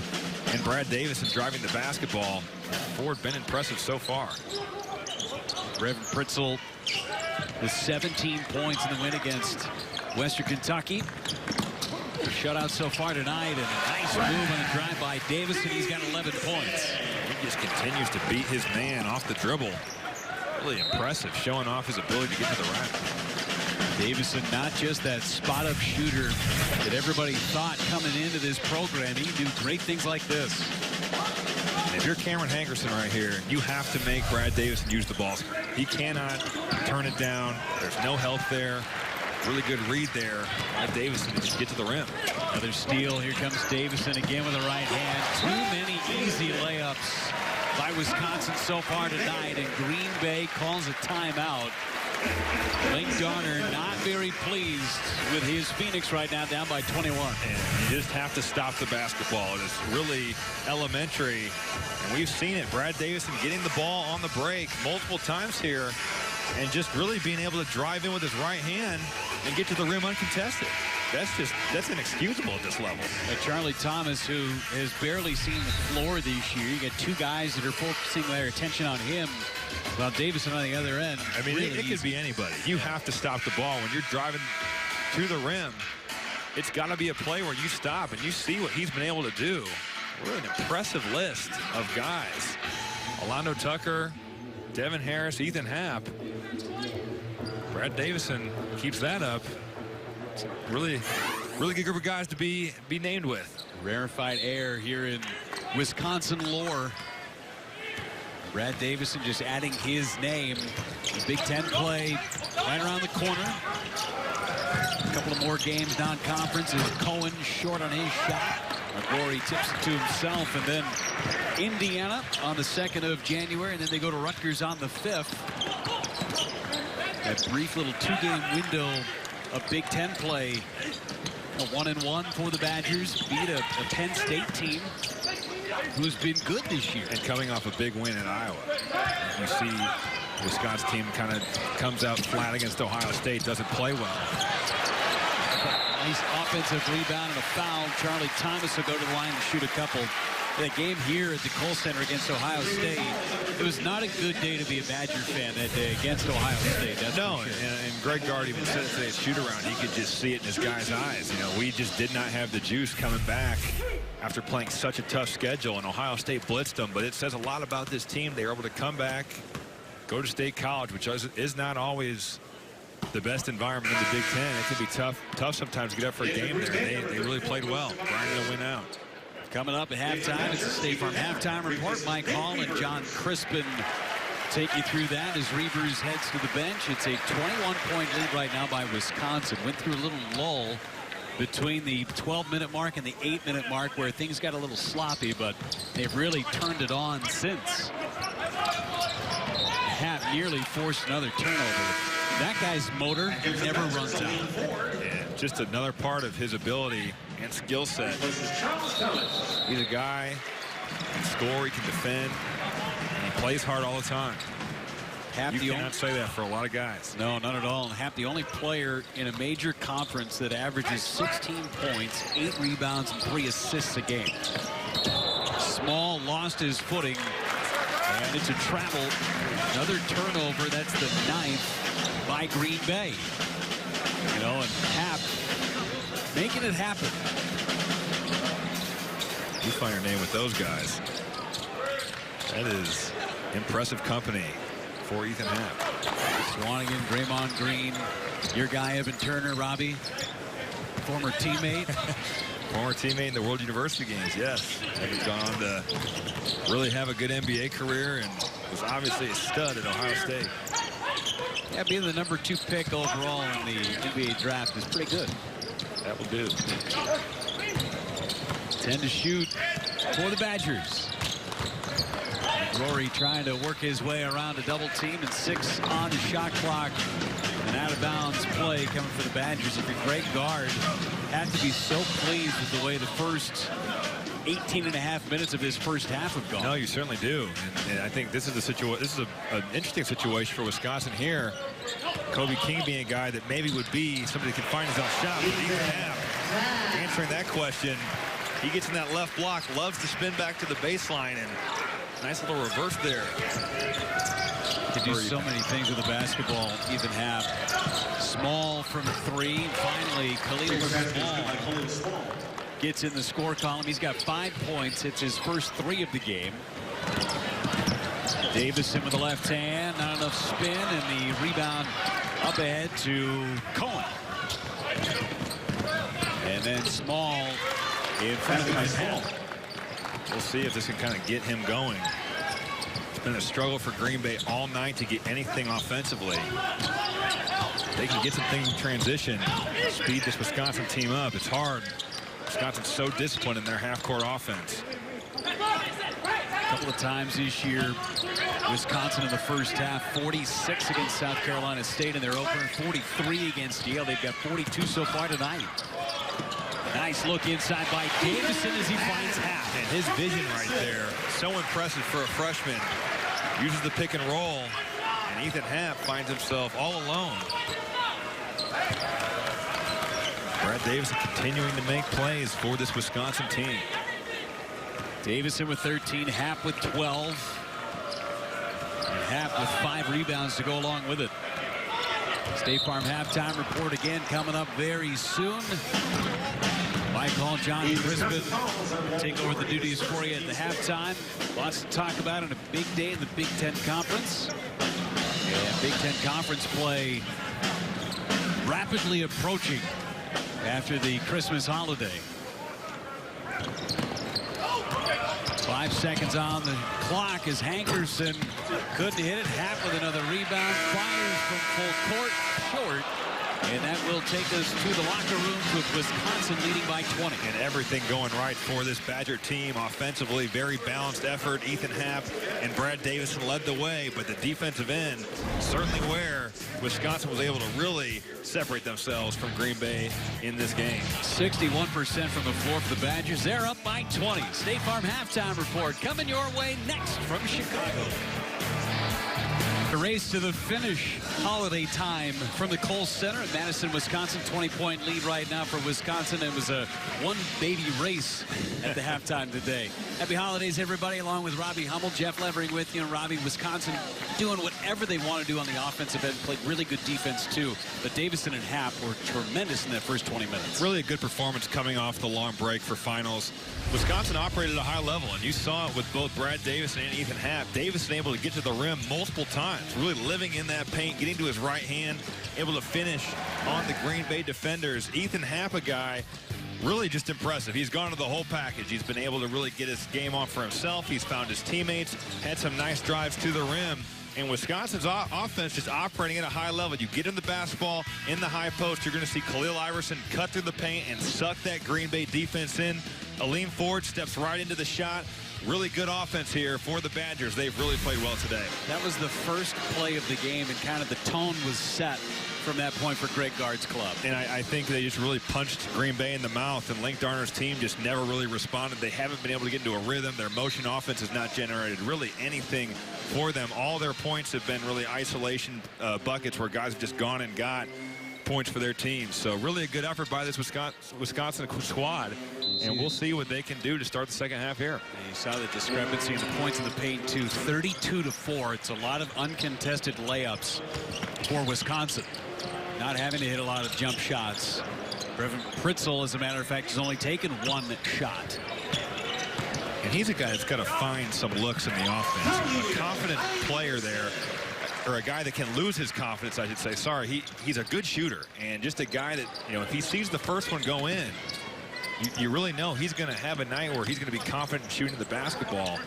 and Brad Davison driving the basketball. Ford been impressive so far. Brevin Kritzel with 17 points in the win against Western Kentucky. A shutout so far tonight, and a nice move on a drive by Davison. He's got 11 points. He just continues to beat his man off the dribble. Really impressive, showing off his ability to get to the rack. Davison, not just that spot-up shooter that everybody thought coming into this program. He can do great things like this. And if you're Cameron Hankerson right here, you have to make Brad Davison use the ball screen. He cannot turn it down. There's no help there. Really good read there by Davison to just get to the rim. Another steal. Here comes Davison again with the right hand. Too many easy layups by Wisconsin so far tonight, and Green Bay calls a timeout. Link Garner not very pleased with his Phoenix right now, down by 21. And you just have to stop the basketball. It is really elementary. And we've seen it. Brad Davison getting the ball on the break multiple times here and just really being able to drive in with his right hand and get to the rim uncontested. That's inexcusable at this level. Charlie Thomas, who has barely seen the floor this year. You got two guys that are focusing their attention on him, while Davison on the other end. I mean, really it could be anybody. You have to stop the ball. When you're driving to the rim, it's got to be a play where you stop and you see what he's been able to do. Really an impressive list of guys. Orlando Tucker, Devin Harris, Ethan Happ. Brad Davison keeps that up. It's a really good group of guys to be named with. Rarefied air here in Wisconsin lore. Brad Davison just adding his name. The Big Ten play right around the corner. A couple of more games non-conference. Is Cohen short on his shot? Glory tips it to himself, and then Indiana on the 2nd of January, and then they go to Rutgers on the 5th. That brief little 2-game window of Big Ten play. A 1-1 for the Badgers. Beat a Penn State team who's been good this year. And coming off a big win in Iowa. You see Wisconsin team kind of comes out flat against Ohio State, doesn't play well. Nice offensive rebound and a foul. Charlie Thomas will go to the line and shoot a couple. That game here at the Kohl Center against Ohio State, it was not a good day to be a Badger fan that day against Ohio State. That's no, for sure. and Greg Gard even said today's shoot-around, he could just see it in his guys' eyes. You know, we just did not have the juice coming back after playing such a tough schedule, and Ohio State blitzed them. But it says a lot about this team. They were able to come back, go to State College, which is not always the best environment in the Big Ten. It can be tough sometimes to get up for a game there. They really played well, grinding the win out. Coming up at halftime, it's the State Farm Halftime Report. Mike Hall and John Crispin take you through that as Reavers heads to the bench. It's a 21-point lead right now by Wisconsin. Went through a little lull between the 12-minute mark and the 8-minute mark where things got a little sloppy, but they've really turned it on since. Hap nearly forced another turnover. That guy's motor never runs out. And just another part of his ability and skill set. He's a guy who can score, he can defend, and he plays hard all the time. You cannot say that for a lot of guys. No, not at all. And Hap, the only player in a major conference that averages 16 points, 8 rebounds, and 3 assists a game. Small lost his footing, and it's a travel. Another turnover. That's the 9th by Green Bay. You know, and Hap making it happen. You find your name with those guys. That is impressive company for Ethan Hap. Swanigan, Draymond Green, your guy Evan Turner, Robbie, former teammate. Former teammate in the World University Games, yes. He's gone on to really have a good NBA career and was obviously a stud at Ohio State. Yeah, being the number 2 pick overall in the NBA draft is pretty good. That will do. 10 to shoot for the Badgers. Rory trying to work his way around a double team, and 6 on the shot clock. An out of bounds play coming for the Badgers. If you're Greg Gard, have to be so pleased with the way the first 18.5 minutes of this first half have gone. No, you certainly do. And I think this is a an interesting situation for Wisconsin here. Kobe King being a guy that maybe would be somebody that can find his own shot. But Ethan Hap answering that question. He gets in that left block, loves to spin back to the baseline, and nice little reverse there. Can do so many things with the basketball. Ethan Hap. Small from 3. Finally, Khalil Small gets in the score column. He's got 5 points. It's his first 3 of the game. Davison with the left hand. Not enough spin, and the rebound up ahead to Cohen. And then Small in front of him. We'll see if this can kind of get him going. It's been a struggle for Green Bay all night to get anything offensively. They can get some things in transition, speed this Wisconsin team up. It's hard. Wisconsin's so disciplined in their half-court offense. A couple of times this year, Wisconsin in the first half, 46 against South Carolina State in their opener, 43 against Yale. They've got 42 so far tonight. Nice look inside by Davison as he finds Hap. And his vision right there, so impressive for a freshman. Uses the pick and roll, and Ethan Hap finds himself all alone. Brad Davison continuing to make plays for this Wisconsin team. Davison with 13, Hap with 12. And Hap with 5 rebounds to go along with it. State Farm Halftime Report again coming up very soon. Mike Hall, John Crispin take over the duties for you at the halftime. Lots to talk about on a big day in the Big Ten Conference. And Big Ten Conference play rapidly approaching after the Christmas holiday. 5 seconds on the clock as Hankerson couldn't hit it. Hap with another rebound. Fires from full court. Short. And that will take us to the locker room with Wisconsin leading by 20. And everything going right for this Badger team. Offensively, very balanced effort. Ethan Happ and Brad Davison led the way, but the defensive end, certainly where Wisconsin was able to really separate themselves from Green Bay in this game. 61% from the floor for the Badgers. They're up by 20. State Farm halftime report coming your way next from Chicago. The race to the finish, holiday time from the Kohl Center in Madison, Wisconsin. 20-point lead right now for Wisconsin. It was a one-baby race at the halftime today. Happy holidays, everybody, along with Robbie Hummel, Jeff Levering with you. And Robbie, Wisconsin doing whatever they want to do on the offensive end. Played really good defense, too. But Davison and Happ were tremendous in that first 20 minutes. Really a good performance coming off the long break for finals. Wisconsin operated at a high level, and you saw it with both Brad Davison and Ethan Happ. Davison able to get to the rim multiple times, really living in that paint, getting to his right hand, able to finish on the Green Bay defenders. Ethan Happ, a guy really just impressive. He's gone to the whole package. He's been able to really get his game on for himself. He's found his teammates, had some nice drives to the rim. And Wisconsin's offense is operating at a high level. You get him the basketball in the high post, you're going to see Khalil Iverson cut through the paint and suck that Green Bay defense in. Aleem Ford steps right into the shot. Really good offense here for the Badgers. They've really played well today. That was the first play of the game, and kind of the tone was set from that point for Greg Gard's club. And I think they just really punched Green Bay in the mouth, and Link Darner's team just never really responded. They haven't been able to get into a rhythm. Their motion offense has not generated really anything for them. All their points have been really isolation buckets where guys have just gone and got points for their team. So really a good effort by this Wisconsin squad, and we'll see what they can do to start the second half here. And you saw the discrepancy in the points in the paint too. 32-4. It's a lot of uncontested layups for Wisconsin, not having to hit a lot of jump shots. Brevin Pritzel, as a matter of fact, has only taken one shot. And he's a guy that's got to find some looks in the offense. A confident player there, or a guy that can lose his confidence, I should say. Sorry, he's a good shooter, and just a guy that, you know, if he sees the first one go in, you really know he's going to have a night where he's going to be confident in shooting the basketball.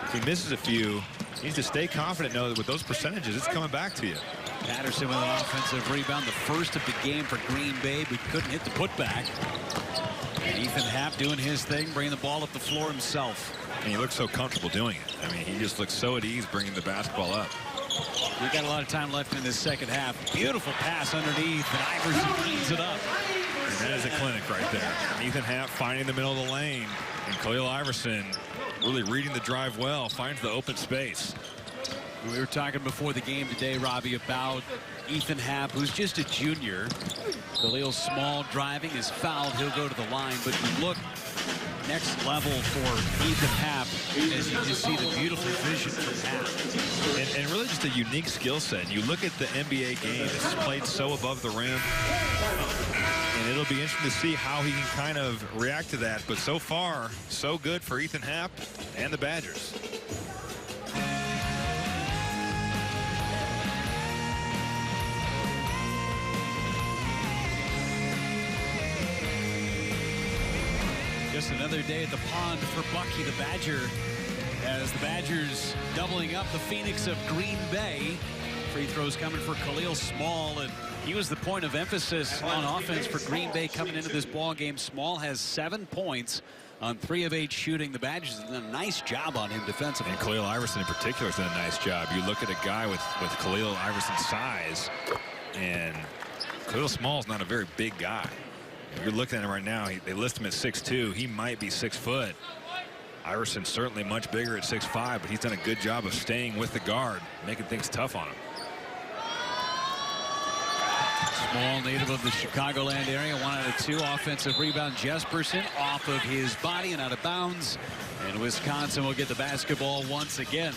If he misses a few, he needs to stay confident, know that with those percentages, it's coming back to you. Patterson with an offensive rebound, the first of the game for Green Bay, but couldn't hit the putback. And Ethan Happ doing his thing, bringing the ball up the floor himself. And he looks so comfortable doing it. I mean, he just looks so at ease bringing the basketball up. We've got a lot of time left in this second half. Beautiful pass underneath, and Iverson cleans it up. And that is a clinic right there. Ethan Happ finding the middle of the lane, and Khalil Iverson really reading the drive well, finds the open space. We were talking before the game today, Robbie, about Ethan Happ, who's just a junior. Khalil Small driving is fouled. He'll go to the line, but you look next level for Ethan Happ as you just see the beautiful vision from Happ. And really just a unique skill set. You look at the NBA game, it's played so above the rim. And it'll be interesting to see how he can kind of react to that. But so far, so good for Ethan Happ and the Badgers. Just another day at the pond for Bucky the Badger, as the Badgers doubling up the Phoenix of Green Bay. Free throws coming for Khalil Small, and he was the point of emphasis on offense for Green Bay coming into this ball game. Small has 7 points on 3 of 8 shooting. The Badgers have done a nice job on him defensively. And Khalil Iverson in particular has done a nice job. You look at a guy with Khalil Iverson's size, and Khalil Small's not a very big guy. You're looking at him right now, they list him at 6'2". He might be 6 foot. Iverson's certainly much bigger at 6'5", but he's done a good job of staying with the guard, making things tough on him. Small, native of the Chicagoland area, 1 out of 2. Offensive rebound, Jesperson off of his body and out of bounds. And Wisconsin will get the basketball once again.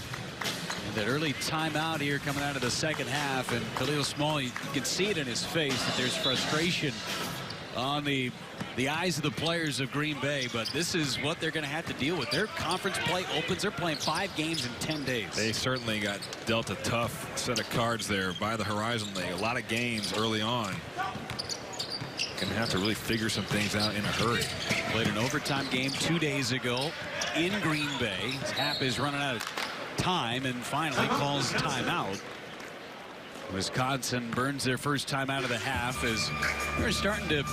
And that early timeout here coming out of the second half. And Khalil Small, you can see it in his face that there's frustration on the eyes of the players of Green Bay, but this is what they're going to have to deal with. Their conference play opens. They're playing 5 games in 10 days. They certainly got dealt a tough set of cards there by the Horizon League. A lot of games early on. Going to have to really figure some things out in a hurry. Played an overtime game 2 days ago in Green Bay. Happ is running out of time and finally calls timeout. Wisconsin burns their first time out of the half as they're starting to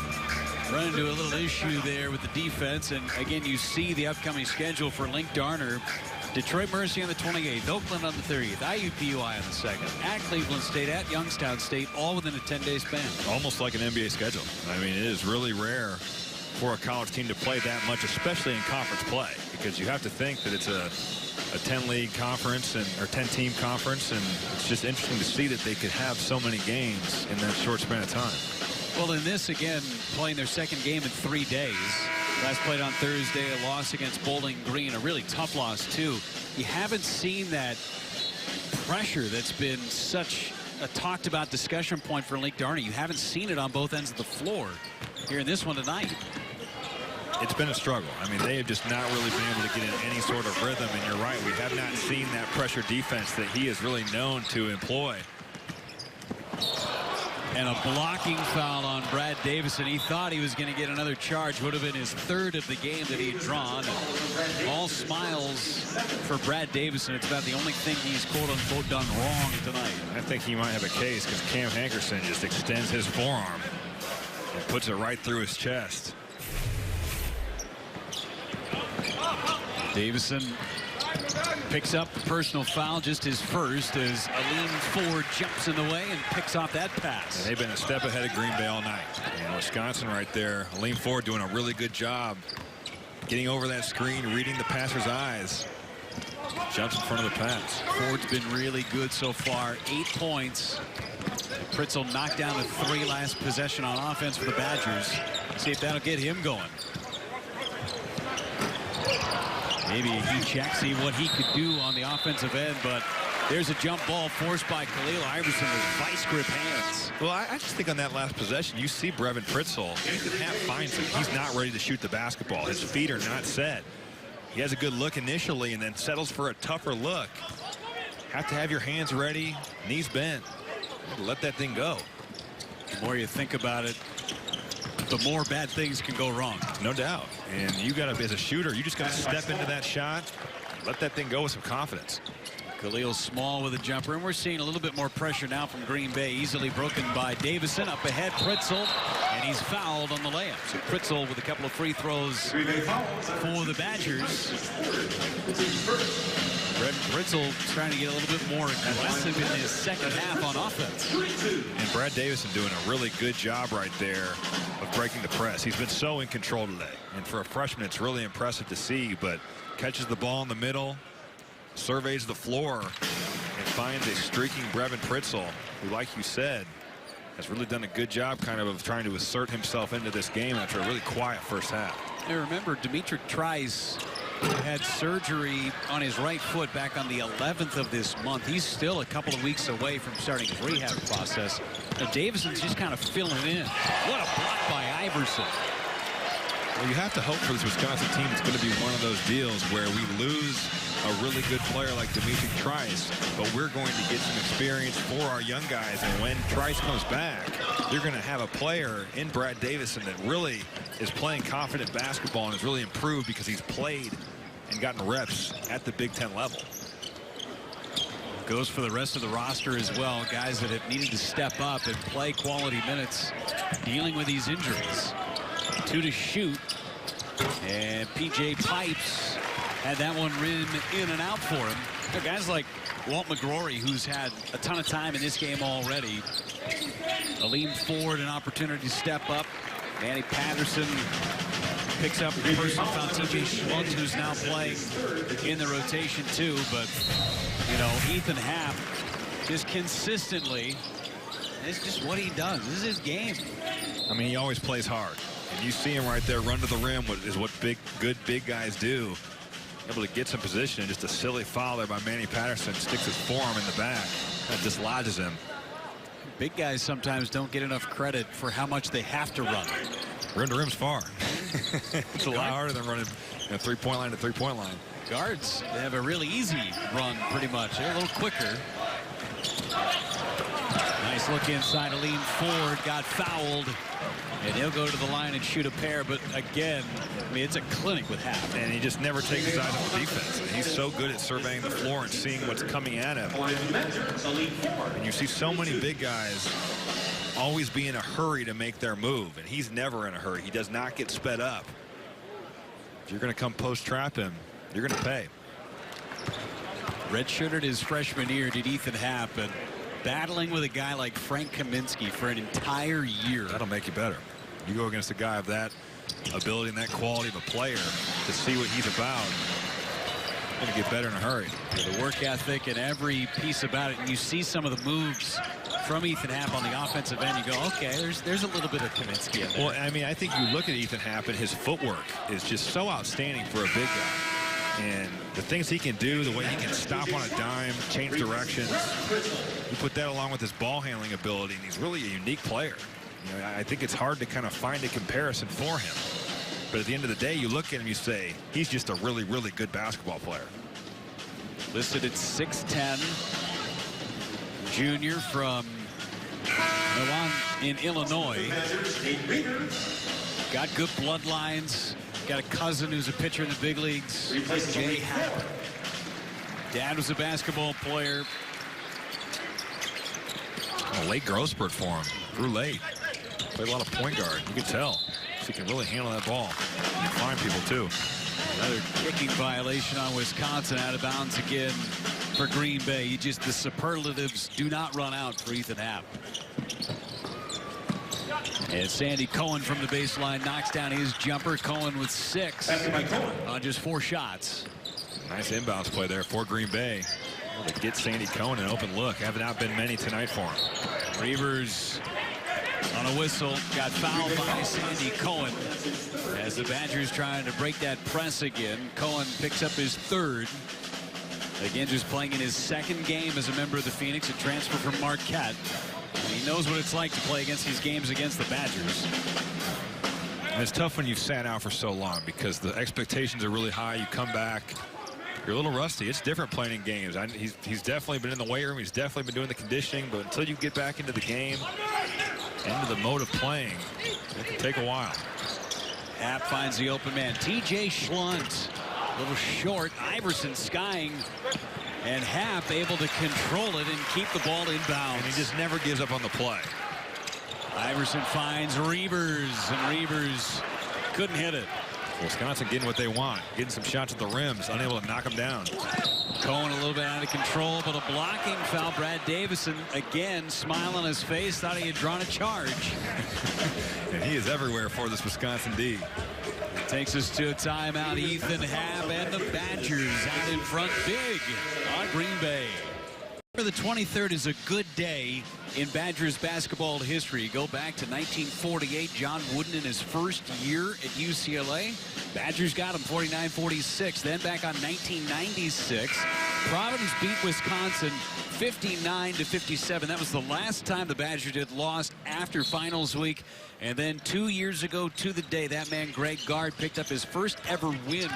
run into a little issue there with the defense. And again, you see the upcoming schedule for Link Darner. Detroit Mercy on the 28th, Oakland on the 30th, IUPUI on the 2nd, at Cleveland State, at Youngstown State, all within a 10-day span. Almost like an NBA schedule. I mean, it is really rare for a college team to play that much, especially in conference play, because you have to think that it's a 10-league conference or 10-team conference, and it's just interesting to see that they could have so many games in that short span of time. Well, in this, again, playing their second game in 3 days. Last played on Thursday, a loss against Bowling Green, a really tough loss, too. You haven't seen that pressure that's been such a talked about discussion point for Link Darner. You haven't seen it on both ends of the floor here in this one tonight. It's been a struggle. I mean, they have just not really been able to get in any sort of rhythm, and you're right, we have not seen that pressure defense that he is really known to employ. And a blocking foul on Brad Davison. He thought he was going to get another charge. Would have been his third of the game that he had drawn. All smiles for Brad Davison. It's about the only thing he's quote-unquote done wrong tonight. I think he might have a case because Cam Hankerson just extends his forearm and puts it right through his chest. Davison picks up the personal foul, just his first, as Aleem Ford jumps in the way and picks off that pass. And they've been a step ahead of Green Bay all night. And Wisconsin right there, Aleem Ford doing a really good job getting over that screen, reading the passer's eyes. Jumps in front of the pass. Ford's been really good so far. 8 points. Pritzel knocked down the 3 last possession on offense for the Badgers. See if that'll get him going. Maybe he checks, see what he could do on the offensive end, but there's a jump ball forced by Khalil Iverson with vice grip hands. Well, I just think on that last possession, you see Brevin Pritzel. Ethan Happ finds him. He's not ready to shoot the basketball. His feet are not set. He has a good look initially and then settles for a tougher look. Have to have your hands ready, knees bent. Let that thing go. The more you think about it, the more bad things can go wrong. No doubt. And you got to, as a shooter, you just got to step into that shot, let that thing go with some confidence. Khalil Small with a jumper, and we're seeing a little bit more pressure now from Green Bay. Easily broken by Davison. Up ahead, Pritzel, and he's fouled on the layup. So Pritzel with a couple of free throws for the Badgers. Pritzel trying to get a little bit more aggressive in his second half on offense. And Brad Davison doing a really good job right there of breaking the press. He's been so in control today. And for a freshman, it's really impressive to see, but catches the ball in the middle, surveys the floor, and finds a streaking Brevin Pritzel, who, like you said, has really done a good job kind of trying to assert himself into this game after a really quiet first half. And remember, Dimitri Trice had surgery on his right foot back on the 11th of this month. He's still a couple of weeks away from starting his rehab process. Now, Davison's just kind of filling in. What a block by Iverson. Well, you have to hope for this Wisconsin team it's going to be one of those deals where we lose a really good player like Dimitri Trice, but we're going to get some experience for our young guys. And when Trice comes back, you're going to have a player in Brad Davison that really is playing confident basketball and has really improved because he's played and gotten reps at the Big Ten level. Goes for the rest of the roster as well. Guys that have needed to step up and play quality minutes dealing with these injuries. 2 to shoot. And P.J. Pipes had that one rim in and out for him. There are guys like Walt McGrory, who's had a ton of time in this game already. Aleem Ford, an opportunity to step up. Manny Patterson picks up the personal foul. T.J. Schmutz, who's now playing in the rotation too. But, you know, Ethan Happ just consistently, it's just what he does. This is his game. I mean, he always plays hard. And you see him right there run to the rim, is what good big guys do. Able to get some position, and just a silly foul there by Manny Patterson. Sticks his forearm in the back. That dislodges him. Big guys sometimes don't get enough credit for how much they have to run. Rim to rim's far. It's a lot harder than running three-point line to three-point line. Guards, they have a really easy run pretty much. They're a little quicker. Nice Nice look inside to lean forward, got fouled, and he'll go to the line and shoot a pair. But again, I mean, it's a clinic with Happ. And he just never takes his eyes off the defense. He's so good at surveying the floor and seeing what's coming at him. And you see so many big guys always be in a hurry to make their move, and he's never in a hurry. He does not get sped up. If you're going to come post-trap him, you're going to pay. Redshirted his freshman year, did Ethan Happ, and battling with a guy like Frank Kaminsky for an entire year. That'll make you better. You go against a guy of that ability and that quality of a player to see what he's about. Going to get better in a hurry. The work ethic and every piece about it. And you see some of the moves from Ethan Happ on the offensive end. You go, okay, there's a little bit of Kaminsky in there. Well, I mean, I think you look at Ethan Happ and his footwork is just so outstanding for a big guy. And the things he can do, the way he can stop on a dime, change directions, you put that along with his ball handling ability, and he's really a unique player. You know, I think it's hard to kind of find a comparison for him. But at the end of the day, you look at him, you say, he's just a really, really good basketball player. Listed at 6'10", junior from Milan in Illinois. Got good bloodlines. Got a cousin who's a pitcher in the big leagues, Jay Happ. Dad was a basketball player. A late growth spurt for him. Grew late. Played a lot of point guard. You can tell. He can really handle that ball. And find people, too. Another kicking violation on Wisconsin, out of bounds again for Green Bay. The superlatives do not run out for Ethan Happ. And Sandy Cohen from the baseline knocks down his jumper. Cohen with 6 on just 4 shots. Nice inbounds play there for Green Bay. Well, to get Sandy Cohen an open look. Have not been many tonight for him. Reavers on a whistle, got fouled by Sandy Cohen. As the Badgers trying to break that press again, Cohen picks up his 3rd. Again, just playing in his 2nd game as a member of the Phoenix, a transfer from Marquette. He knows what it's like to play against these games against the Badgers. And it's tough when you've sat out for so long because the expectations are really high. You come back, you're a little rusty. It's different playing in games. He's definitely been in the weight room. He's definitely been doing the conditioning. But until you get back into the game, into the mode of playing, it can take a while. Happ finds the open man. TJ Schlunt, a little short. Iverson skying. And Happ able to control it and keep the ball inbounds. And he just never gives up on the play. Iverson finds Reavers, and Reavers couldn't hit it. Wisconsin getting what they want, getting some shots at the rims, unable to knock them down. Cohen a little bit out of control, but a blocking foul. Brad Davison, again, smile on his face, thought he had drawn a charge. And he is everywhere for this Wisconsin D. Takes us to a timeout. Ethan Happ and the Badgers out in front big on Green Bay. The 23rd is a good day in Badgers basketball history. Go back to 1948. John Wooden in his first year at UCLA. Badgers got him 49-46. Then back on 1996, Providence beat Wisconsin 59-57. That was the last time the Badgers had lost after finals week. And then 2 years ago to the day, that man Greg Gard picked up his first ever win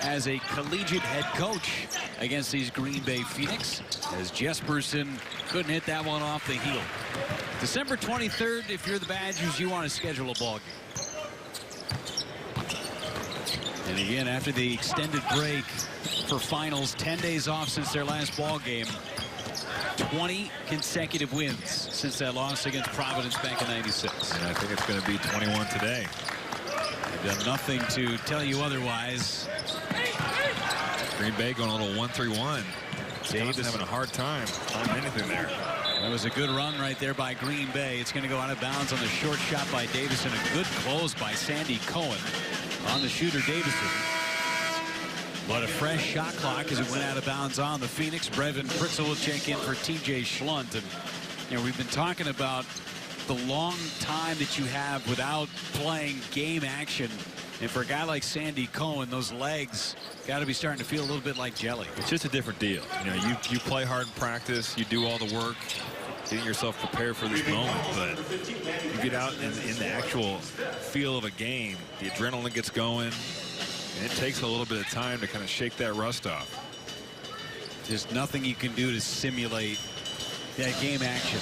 as a collegiate head coach against these Green Bay Phoenix, as Jesperson couldn't hit that one off the heel. December 23rd, if you're the Badgers, you want to schedule a ball game. And again, after the extended break for finals, 10 days off since their last ball game, 20 consecutive wins since that loss against Providence back in '96. And I think it's going to be 21 today. They've done nothing to tell you otherwise. Green Bay going a little 1-3-1. Davis having a hard time finding anything there. That was a good run right there by Green Bay. It's going to go out of bounds on the short shot by Davis, and a good close by Sandy Cohen on the shooter Davison. But a fresh shot clock as it went out of bounds on the Phoenix. Brevin Pritzel will check in for TJ Schlunt. And, you know, we've been talking about the long time that you have without playing game action. And for a guy like Sandy Cohen, those legs got to be starting to feel a little bit like jelly. It's just a different deal. You know, you play hard in practice, you do all the work, getting yourself prepared for this moment. But you get out in the actual feel of a game, the adrenaline gets going. And it takes a little bit of time to kind of shake that rust off. There's nothing you can do to simulate that game action.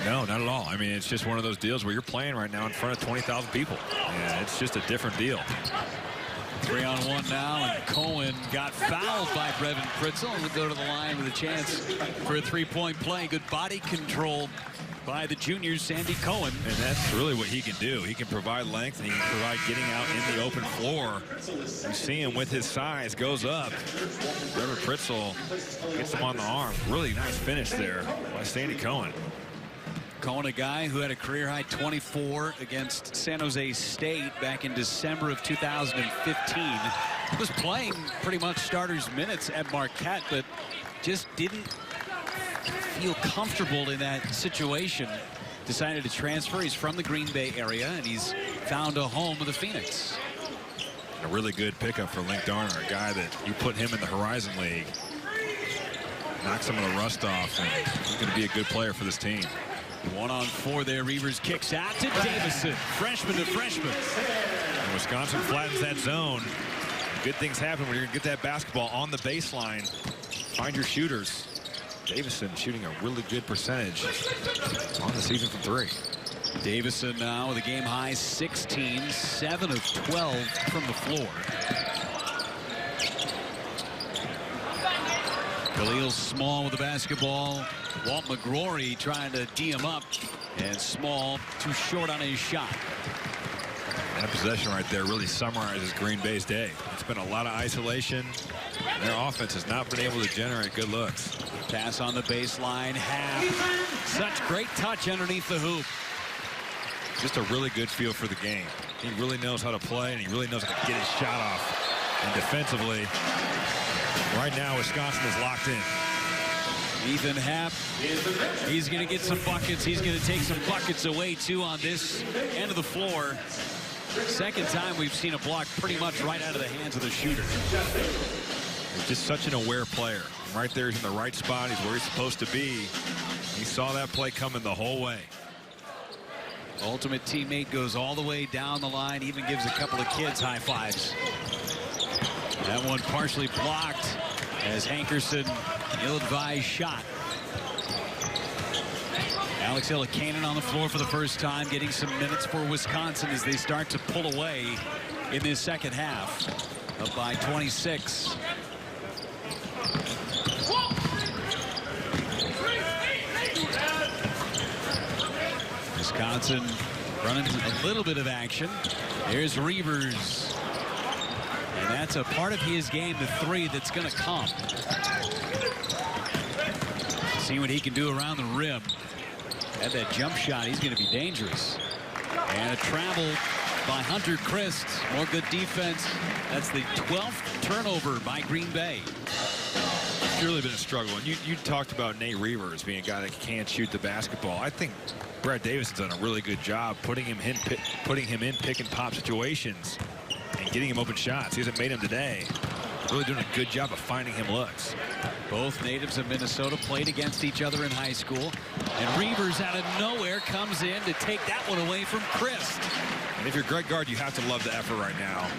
No, not at all. I mean, it's just one of those deals where you're playing right now in front of 20,000 people. Yeah, it's just a different deal. 3-on-1 now, and Cohen got fouled by Brevin Pritzel and will go to the line with a chance for a three-point play. Good body control by the junior, Sandy Cohen. And that's really what he can do. He can provide length, and he can provide getting out in the open floor. You see him with his size, goes up. Brevin Pritzel gets him on the arm. Really nice finish there by Sandy Cohen. Cohen, a guy who had a career-high 24 against San Jose State back in December of 2015. Was playing pretty much starters minutes at Marquette, but just didn't feel comfortable in that situation. Decided to transfer. He's from the Green Bay area, and he's found a home with the Phoenix. A really good pickup for Link Darner, a guy that you put him in the Horizon League, knock some of the rust off, and he's going to be a good player for this team. 1-on-4 there. Reavers kicks out to Davison. Freshman to freshman. And Wisconsin flattens that zone. Good things happen when you're going to get that basketball on the baseline. Find your shooters. Davison shooting a really good percentage on the season from three. Davison now with a game high 16, 7 of 12 from the floor. Khalil Small with the basketball. Walt McGrory trying to D him up, and Small too short on his shot. That possession right there really summarizes Green Bay's day. It's been a lot of isolation. Their offense has not been able to generate good looks. Pass on the baseline. Half. Such great touch underneath the hoop. Just a really good feel for the game. He really knows how to play, and he really knows how to get his shot off. And defensively, right now, Wisconsin is locked in. Ethan Happ, he's going to get some buckets. He's going to take some buckets away, too, on this end of the floor. Second time we've seen a block pretty much right out of the hands of the shooter. He's just such an aware player. Right there, he's in the right spot. He's where he's supposed to be. He saw that play coming the whole way. Ultimate teammate goes all the way down the line, even gives a couple of kids high fives. That one partially blocked as Hankerson, ill-advised shot. Alex Illikainen on the floor for the first time, getting some minutes for Wisconsin as they start to pull away in this second half. Up by 26. Wisconsin running a little bit of action. There's Reavers. And that's a part of his game, the three, that's going to come. See what he can do around the rim. At that jump shot, he's going to be dangerous. And a travel by Hunter Christ. More good defense. That's the 12th turnover by Green Bay. It's really been a struggle. And you talked about Nate Reavers being a guy that can't shoot the basketball. I think Brad Davison's done a really good job putting him in pick and pop situations and getting him open shots. He hasn't made them today. Really doing a good job of finding him looks. Both natives of Minnesota played against each other in high school. And Reavers out of nowhere comes in to take that one away from Christ. And if you're Greg Gard, you have to love the effort right now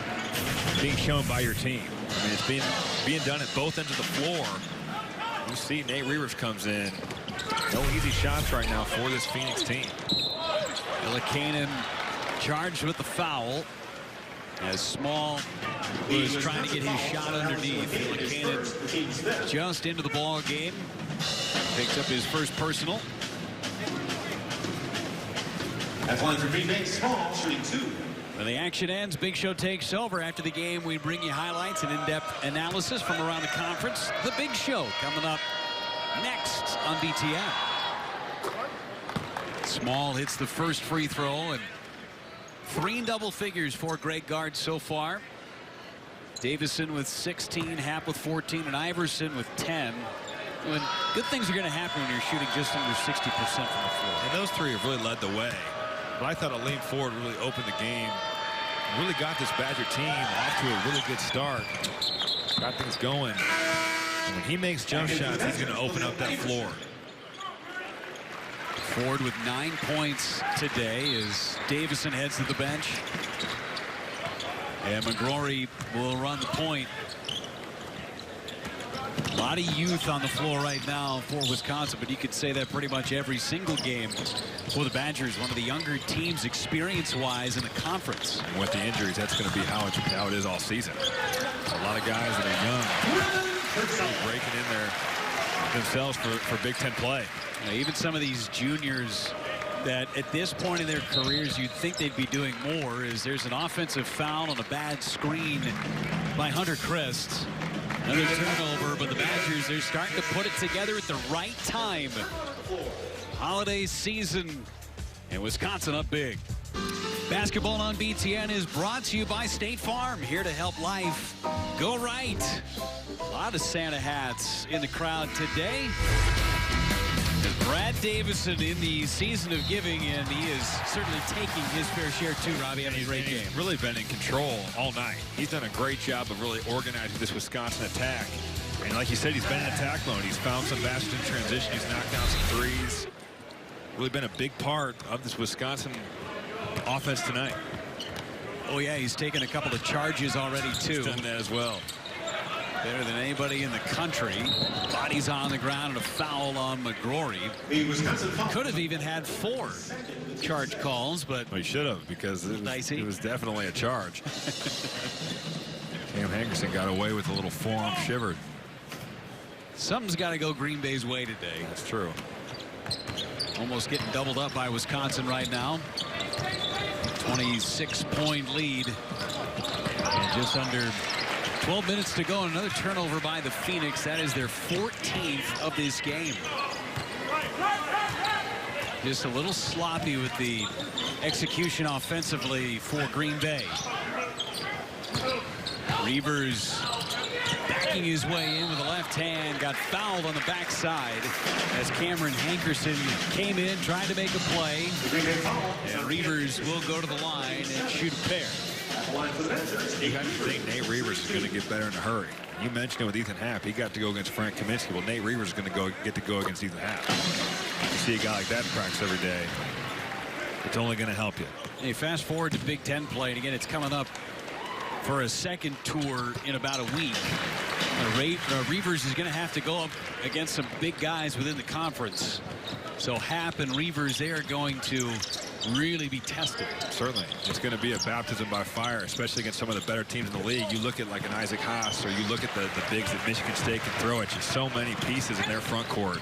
being shown by your team. I mean, it's being done at both ends of the floor. You see Nate Reavers comes in. No easy shots right now for this Phoenix team. Illikainen charged with the foul as Small was trying to get his shot underneath. Illikainen just into the ball game. Picks up his first personal. That's one for Green Bay. Small shooting 2. When the action ends, Big Show takes over. After the game, we bring you highlights and in-depth analysis from around the conference. The Big Show coming up next on BTN. Small hits the first free throw, and 3 in double figures for Greg Gard so far. Davison with 16, Happ with 14, and Iverson with 10. When good things are going to happen when you're shooting just under 60% from the floor. And those three have really led the way. But I thought a lean forward really opened the game. Really got this Badger team off to a really good start. Got things going. And when he makes jump shots, he's going to open up that floor. Ford with 9 points today as Davison heads to the bench. And McGrory will run the point. A lot of youth on the floor right now for Wisconsin, but you could say that pretty much every single game for the Badgers. One of the younger teams experience-wise in the conference. And with the injuries, that's going to be how it is all season. A lot of guys that are young breaking in there themselves for Big Ten play. Even some of these juniors that at this point in their careers you'd think they'd be doing more. Is there's an offensive foul on a bad screen by Hunter Christ. Another turnover, but the Badgers, they're starting to put it together at the right time. Holiday season, and Wisconsin up big. Basketball on BTN is brought to you by State Farm, here to help life go right. A lot of Santa hats in the crowd today. Brad Davison in the season of giving, and he is certainly taking his fair share too, Robbie, having a great game. He's really been in control all night. He's done a great job of really organizing this Wisconsin attack. And like you said, he's been in attack mode. He's found some basket in transition. He's knocked down some threes. Really been a big part of this Wisconsin offense tonight. Oh, yeah, he's taken a couple of charges already, too. He's done that as well. Better than anybody in the country. Bodies on the ground and a foul on McGrory. Could have even had 4 charge calls, but... Well, he should have, because it was definitely a charge. Cam Henderson got away with a little forearm shivered. Something's got to go Green Bay's way today. That's true. Almost getting doubled up by Wisconsin right now. 26-point lead. And just under 12 minutes to go, and another turnover by the Phoenix. That is their 14th of this game. Just a little sloppy with the execution offensively for Green Bay. Reavers backing his way in with the left hand, got fouled on the backside as Cameron Hankerson came in, tried to make a play. And Reavers will go to the line and shoot a pair. You got to think Nate Reavers is going to get better in a hurry. You mentioned it with Ethan Happ. He got to go against Frank Kaminsky. Well, Nate Reavers is going to get to go against Ethan Happ. You see a guy like that in practice every day, it's only going to help you. Hey, fast forward to Big Ten play, and again, it's coming up for a second tour in about a week. Reavers is going to have to go up against some big guys within the conference. So Happ and Reavers, they are going to really be tested. Certainly. It's going to be a baptism by fire, especially against some of the better teams in the league. You look at like an Isaac Haas, or you look at the bigs that Michigan State can throw at you. So many pieces in their front court.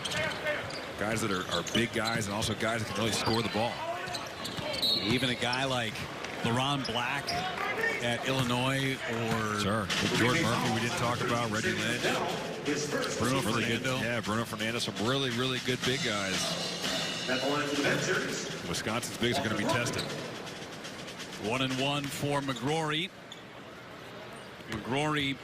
Guys that are big guys, and also guys that can really score the ball. Even a guy like LeRon Black at Illinois, or Jordan Murphy we didn't talk about, Reggie Lynch, Bruno Fernando. Yeah, Bruno Fernando, some really good big guys. Wisconsin's bigs are going to be tested. 1-1 for McGrory. McGrory,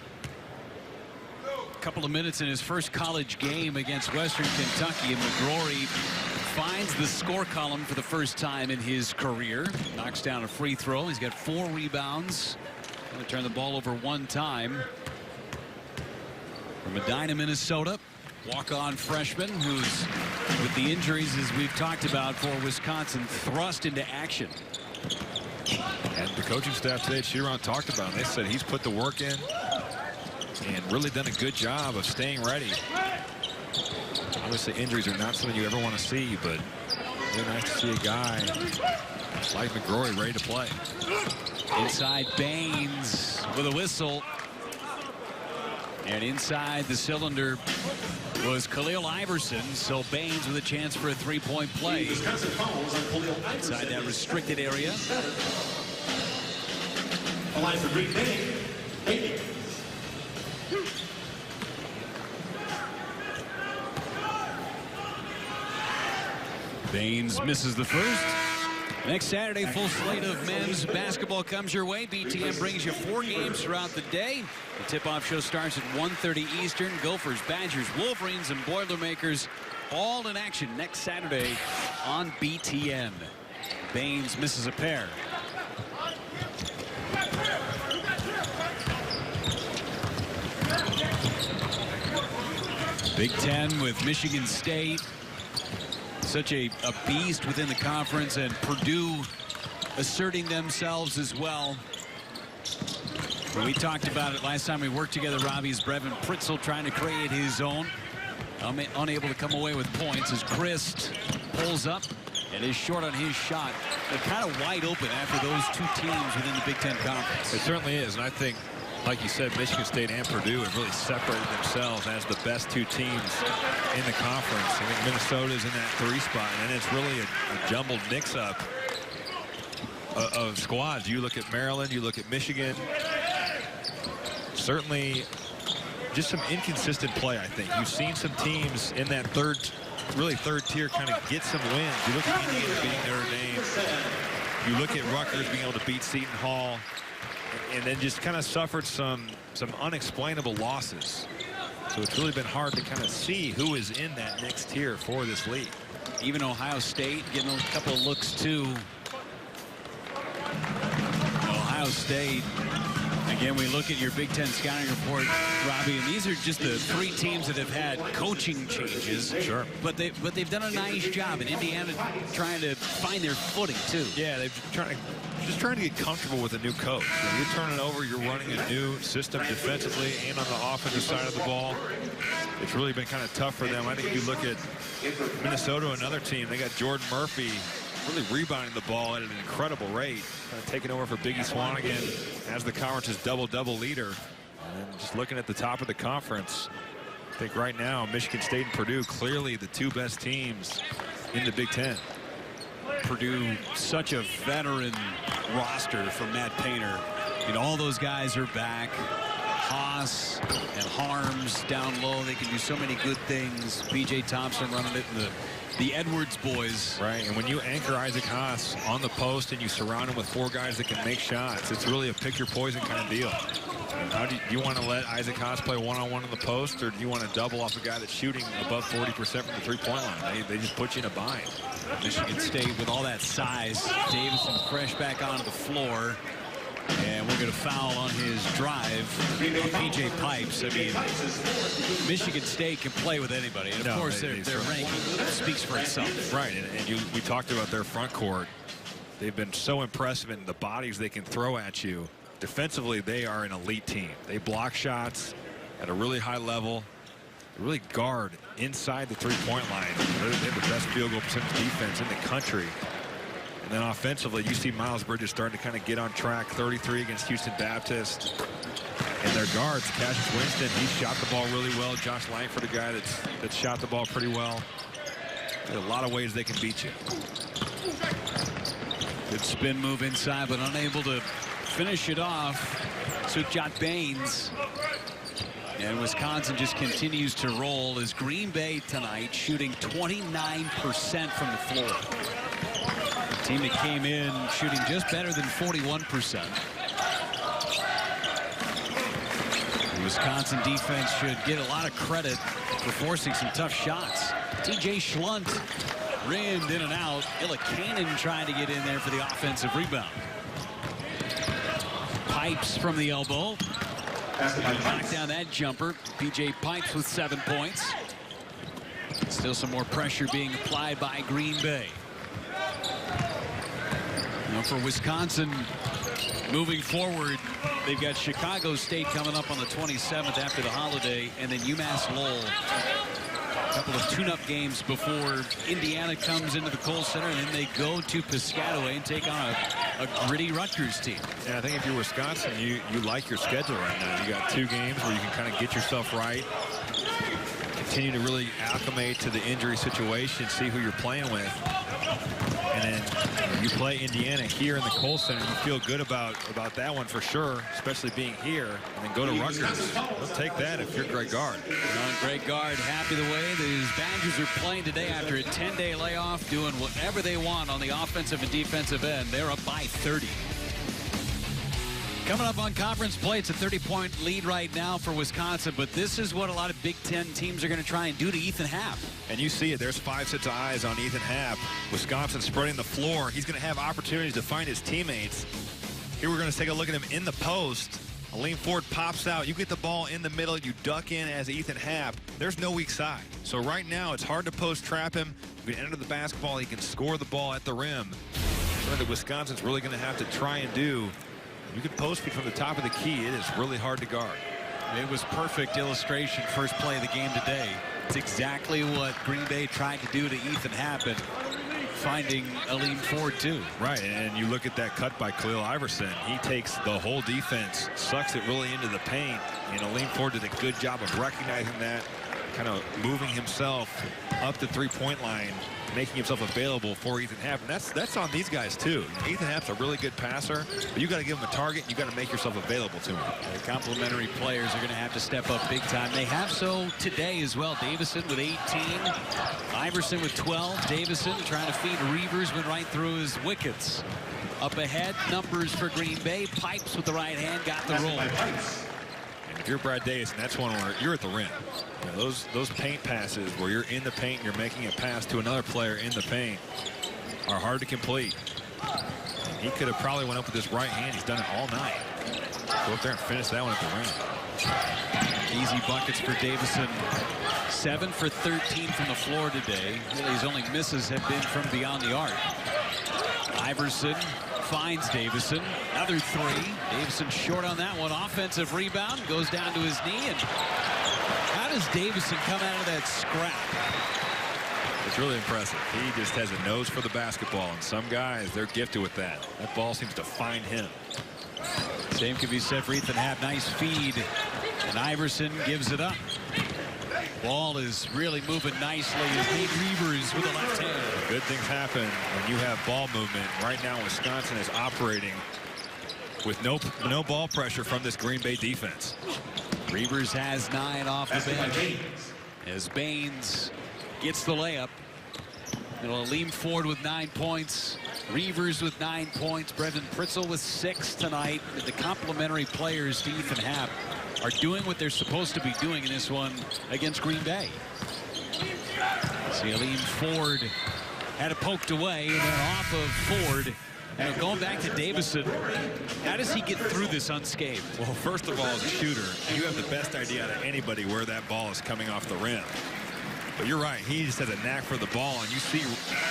a couple of minutes in his first college game against Western Kentucky, and McGrory finds the score column for the first time in his career. Knocks down a free throw. He's got 4 rebounds. Going to turn the ball over 1 time. From Medina, Minnesota, walk-on freshman who's, with the injuries as we've talked about for Wisconsin, thrust into action. And the coaching staff today, Chiron talked about it. They said he's put the work in and really done a good job of staying ready. Obviously, injuries are not something you ever want to see, but really nice to see a guy like McGrory ready to play. Inside Baines with a whistle. And inside the cylinder was Khalil Iverson, so Baines with a chance for a 3-point play. Inside that restricted area. Baines misses the first. Next Saturday, full slate of men's basketball comes your way. BTN brings you 4 games throughout the day. The tip-off show starts at 1:30 Eastern. Gophers, Badgers, Wolverines, and Boilermakers all in action next Saturday on BTN. Baines misses a pair. Big Ten with Michigan State. Such a beast within the conference, and Purdue asserting themselves as well. We talked about it last time we worked together, Robbie, is Brevin Pritzel trying to create his own. Unable to come away with points as Christ pulls up and is short on his shot. They're kind of wide open after those two teams within the Big Ten Conference. It certainly is, and I think, like you said, Michigan State and Purdue have really separated themselves as the best two teams in the conference. I think Minnesota's in that 3 spot, and it's really a jumbled mix-up of squads. You look at Maryland, you look at Michigan. Certainly just some inconsistent play, I think. You've seen some teams in that third tier kind of get some wins. You look at Indiana beating Notre Dame. You look at Rutgers being able to beat Seton Hall, and then just kind of suffered some unexplainable losses. So it's really been hard to kind of see who is in that next tier for this league. Even Ohio State getting a couple of looks too. Ohio State. Again, we look at your Big Ten scouting report, Robbie, and these are just the 3 teams that have had coaching changes. Sure. But they've done a nice job, and Indiana trying to find their footing too. Yeah, they're just trying to get comfortable with a new coach. When you turn it over, you're running a new system defensively and on the offensive side of the ball. It's really been kind of tough for them. I think you look at Minnesota, another team, they got Jordan Murphy really rebounding the ball at an incredible rate, kind of taking over for Biggie Swanigan as the conference's double-double leader. And just looking at the top of the conference, I think right now Michigan State and Purdue clearly the 2 best teams in the Big Ten. Purdue, such a veteran roster from Matt Painter. And all those guys are back. Haas and Harms down low. They can do so many good things. B.J. Thompson running it, and the Edwards boys. Right, and when you anchor Isaac Haas on the post and you surround him with 4 guys that can make shots, it's really a pick your poison kind of deal. How do you want to let Isaac Haas play one-on-one on the post, or do you want to double off a guy that's shooting above 40% from the three-point line? They just put you in a bind. Michigan State with all that size. Davison fresh back onto the floor. And we're going to foul on his drive on P.J. Pipes. I mean, Michigan State can play with anybody. And, of course, their ranking speaks for itself. Right, and we talked about their front court. They've been so impressive in the bodies they can throw at you. Defensively, they are an elite team. They block shots at a really high level. They really guard inside the three-point line. They have the best field goal percentage defense in the country. And then offensively, you see Miles Bridges starting to kind of get on track. 33 against Houston Baptist. And their guards, Cassius Winston, he shot the ball really well. Josh Langford, a guy that's shot the ball pretty well. There are a lot of ways they can beat you. Good spin move inside, but unable to finish it off. Sukjat Baines. And Wisconsin just continues to roll as Green Bay tonight shooting 29% from the floor. A team that came in shooting just better than 41%. The Wisconsin defense should get a lot of credit for forcing some tough shots. TJ Schlunt rimmed in and out. Illikanen trying to get in there for the offensive rebound. Pipes from the elbow. Knock down that jumper. PJ Pipes with 7 points. Still some more pressure being applied by Green Bay. Now for Wisconsin, moving forward, they've got Chicago State coming up on the 27th after the holiday, and then UMass Lowell. A couple of tune-up games before Indiana comes into the Kohl Center, and then they go to Piscataway and take on a gritty Rutgers team. Yeah, I think if you're Wisconsin, you like your schedule right now. You got 2 games where you can kind of get yourself right, continue to really acclimate to the injury situation, see who you're playing with. And then you play Indiana here in the Kohl Center. You feel good about that one for sure, especially being here. And then go to Rutgers. They'll take that if you're Greg Gard. Greg Gard happy the way these Badgers are playing today after a 10-day layoff, doing whatever they want on the offensive and defensive end. They're up by 30. Coming up on conference play, it's a 30-point lead right now for Wisconsin, but this is what a lot of Big Ten teams are going to try and do to Ethan Happ. And you see it. There's 5 sets of eyes on Ethan Happ. Wisconsin spreading the floor. He's going to have opportunities to find his teammates. Here we're going to take a look at him in the post. A lean forward pops out. You get the ball in the middle. You duck in as Ethan Happ. There's no weak side. So right now, it's hard to post trap him. You can enter the basketball. He can score the ball at the rim. Something that Wisconsin's really going to have to try and do You can post feed from the top of the key. It is really hard to guard. It was perfect illustration, first play of the game today. It's exactly what Green Bay tried to do to Ethan Happ, and finding Aleem Ford too. Right, and you look at that cut by Khalil Iverson. He takes the whole defense, sucks it really into the paint, and Aleem Ford did a good job of recognizing that, kind of moving himself up the three-point line, making himself available for Ethan Happ. And that's on these guys too. Ethan Happ's a really good passer, but you got to give him a target. You got to make yourself available to him. The complementary players are going to have to step up big time. They have so today as well. Davison with 18, Iverson with 12. Davison trying to feed Reavers, went right through his wickets. Up ahead, numbers for Green Bay. Pipes with the right hand, got the roll. And if you're Brad Davison, that's one where you're at the rim. You know, those paint passes where you're in the paint and you're making a pass to another player in the paint are hard to complete. He could have probably went up with his right hand. He's done it all night. Go up there and finish that one at the rim. Easy buckets for Davison. 7 for 13 from the floor today. Really, his only misses have been from beyond the arc. Iverson finds Davison. Another three. Davison short on that one. Offensive rebound. Goes down to his knee. And how does Davison come out of that scrap? It's really impressive. He just has a nose for the basketball, and some guys, they're gifted with that. That ball seems to find him. Same can be said for Ethan Happ. Nice feed. And Iverson gives it up. Ball is really moving nicely as Nate Reavers with the left hand. Good things happen when you have ball movement. Right now, Wisconsin is operating with no ball pressure from this Green Bay defense. Reavers has 9 off the bench as Baines gets the layup. It'll Aleem Ford with 9 points. Reavers with 9 points. Brevin Pritzel with 6 tonight. The complementary players to Ethan Happ are doing what they're supposed to be doing in this one against Green Bay. See, Aleem Ford had it poked away, and then off of Ford. And going back to Davison, how does he get through this unscathed? Well, first of all, as a shooter, you have the best idea out of anybody where that ball is coming off the rim. But you're right, he just has a knack for the ball, and you see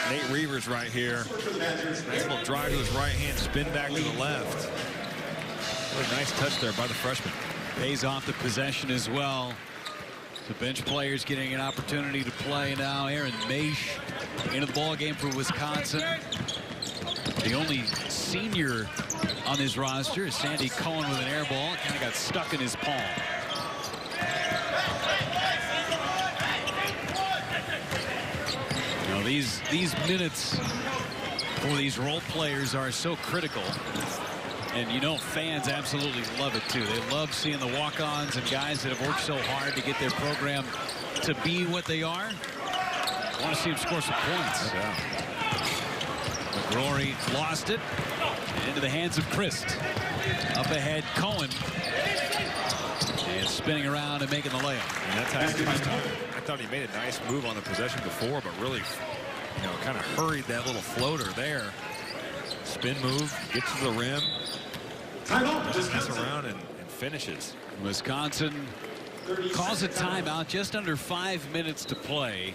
Nate Reavers right here. Nice little drive to his right hand, spin back to the left. What a nice touch there by the freshman. Pays off the possession as well. The bench players getting an opportunity to play now. Aaron Maish into the ball game for Wisconsin. The only senior on his roster is Sandy Cohen with an air ball. It kind of got stuck in his palm. You know, these minutes for these role players are so critical. And you know, fans absolutely love it too. They love seeing the walk-ons and guys that have worked so hard to get their program to be what they are. Want to see them score some points. Yeah. McGrory lost it into the hands of Christ. Up ahead, Cohen. And spinning around and making the layup. And that's how I thought he made a nice move on the possession before, but really, you know, kind of hurried that little floater there. Spin move, gets to the rim, mess around and finishes. Wisconsin calls a timeout, just under 5 minutes to play.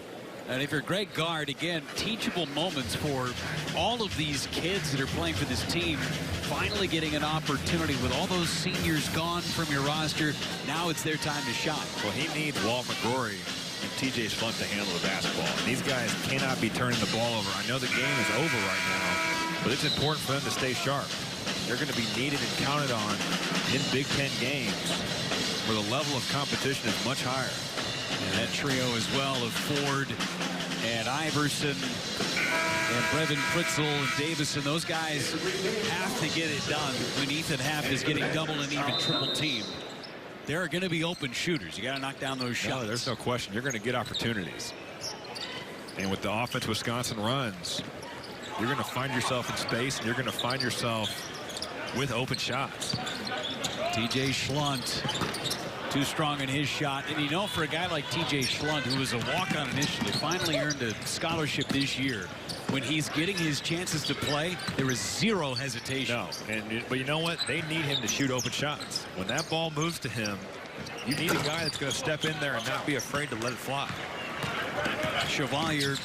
And if you're Greg Gard, again, teachable moments for all of these kids that are playing for this team, finally getting an opportunity with all those seniors gone from your roster. Now it's their time to shine. Well, he needs Walt McGrory and TJ Schlunt to handle the basketball. These guys cannot be turning the ball over. I know the game is over right now, but it's important for them to stay sharp. They're going to be needed and counted on in Big Ten games where the level of competition is much higher. And that trio as well of Ford and Iverson and Brevin Pritzel and Davison, those guys have to get it done when Ethan Happ is getting double and even triple team. There are going to be open shooters. You got to knock down those shots. No, there's no question. You're going to get opportunities. And with the offense Wisconsin runs, you're going to find yourself in space, and you're going to find yourself with open shots. TJ Schlunt, too strong in his shot. And you know, for a guy like TJ Schlunt, who was a walk-on initially, finally earned a scholarship this year, when he's getting his chances to play, there is zero hesitation. No, but you know what? They need him to shoot open shots. When that ball moves to him, you need a guy that's going to step in there and not be afraid to let it fly. Chevalier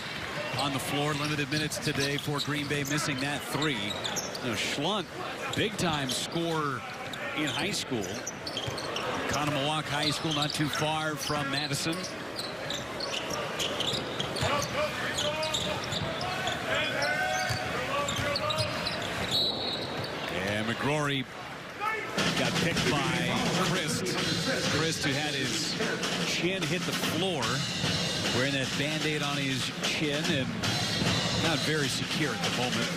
on the floor. Limited minutes today for Green Bay, missing that 3. Schlunt, big-time scorer in high school. Conomowoc High School, not too far from Madison. And McGrory got picked by Christ. Christ, who had his chin hit the floor, wearing that Band-Aid on his chin and not very secure at the moment.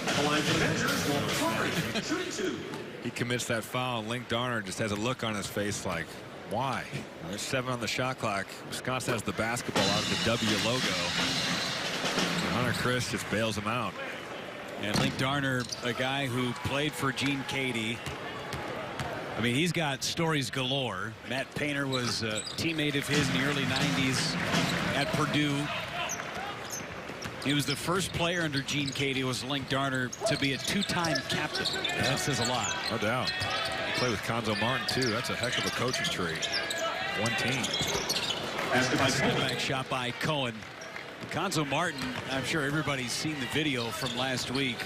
He commits that foul. Link Darner just has a look on his face like, why? There's 7 on the shot clock. Wisconsin has the basketball out of the W logo. And Hunter Christ just bails him out. And Link Darner, a guy who played for Gene Cady. I mean, he's got stories galore. Matt Painter was a teammate of his in the early 90s at Purdue. He was the first player under Gene Cady, was Link Darner, to be a 2-time captain. That says a lot. No doubt. He played with Conzo Martin, too. That's a heck of a coaching tree. One team. Back shot by Cohen. Conzo Martin, I'm sure everybody's seen the video from last week.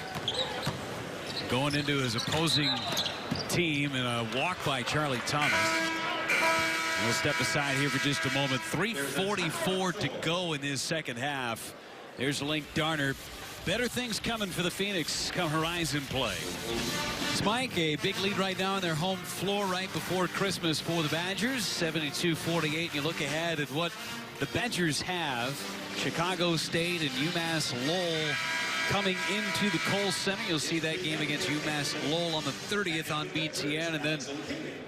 Going into his opposing team in a walk by Charlie Thomas. We'll step aside here for just a moment. 3:44 to go in this second half. There's Link Darner. Better things coming for the Phoenix come Horizon play. It's Mike, a big lead right now on their home floor right before Christmas for the Badgers. 72-48. You look ahead at what the Badgers have. Chicago State and UMass Lowell coming into the Kohl Center. You'll see that game against UMass Lowell on the 30th on BTN. And then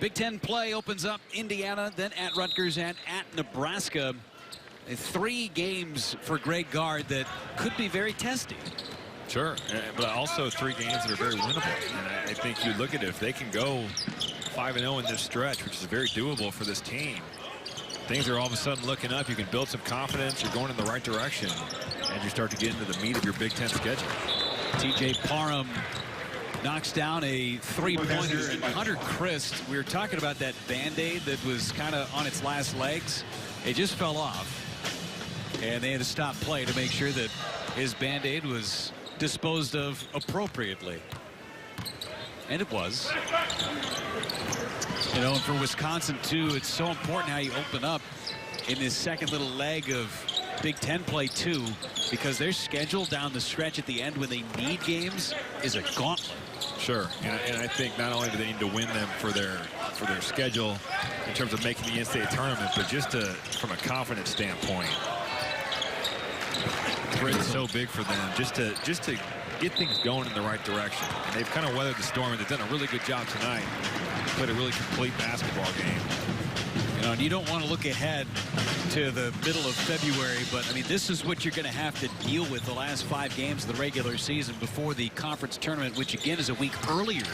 Big Ten play opens up Indiana, then at Rutgers and at Nebraska. 3 games for Greg Gard that could be very testy. Sure, but also 3 games that are very winnable. And I think you look at it, if they can go 5-0 in this stretch, which is very doable for this team, things are all of a sudden looking up. You can build some confidence. You're going in the right direction, and you start to get into the meat of your Big Ten schedule. TJ Parham knocks down a 3-pointer, and Hunter Christ, we were talking about that Band-Aid that was kind of on its last legs. It just fell off, and they had to stop play to make sure that his Band-Aid was disposed of appropriately. And it was. You know, and for Wisconsin, too, it's so important how you open up in this second little leg of Big Ten play, too, because their schedule down the stretch at the end when they need games is a gauntlet. Sure, and I think not only do they need to win them for their schedule in terms of making the NCAA tournament, but just from a confidence standpoint, it's so big for them just to get things going in the right direction. And they've kind of weathered the storm, and they've done a really good job tonight. Played a really complete basketball game. You know, and you don't want to look ahead to the middle of February, but I mean, this is what you're going to have to deal with the last 5 games of the regular season before the conference tournament, which again is a week earlier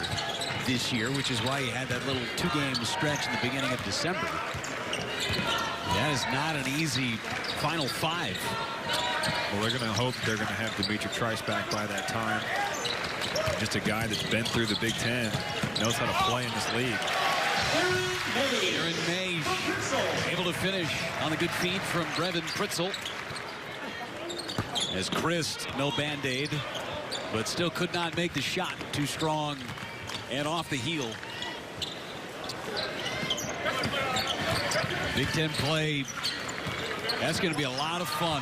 this year, which is why you had that little 2-game stretch in the beginning of December. That is not an easy final 5. Well, they're going to hope they're going to have Dimitri Trice back by that time. Just a guy that's been through the Big Ten, knows how to play in this league. Aaron May able to finish on the good feed from Brevin Pritzel. As Christ, no Band-Aid, but still could not make the shot. Too strong and off the heel. Big Ten play, that's going to be a lot of fun.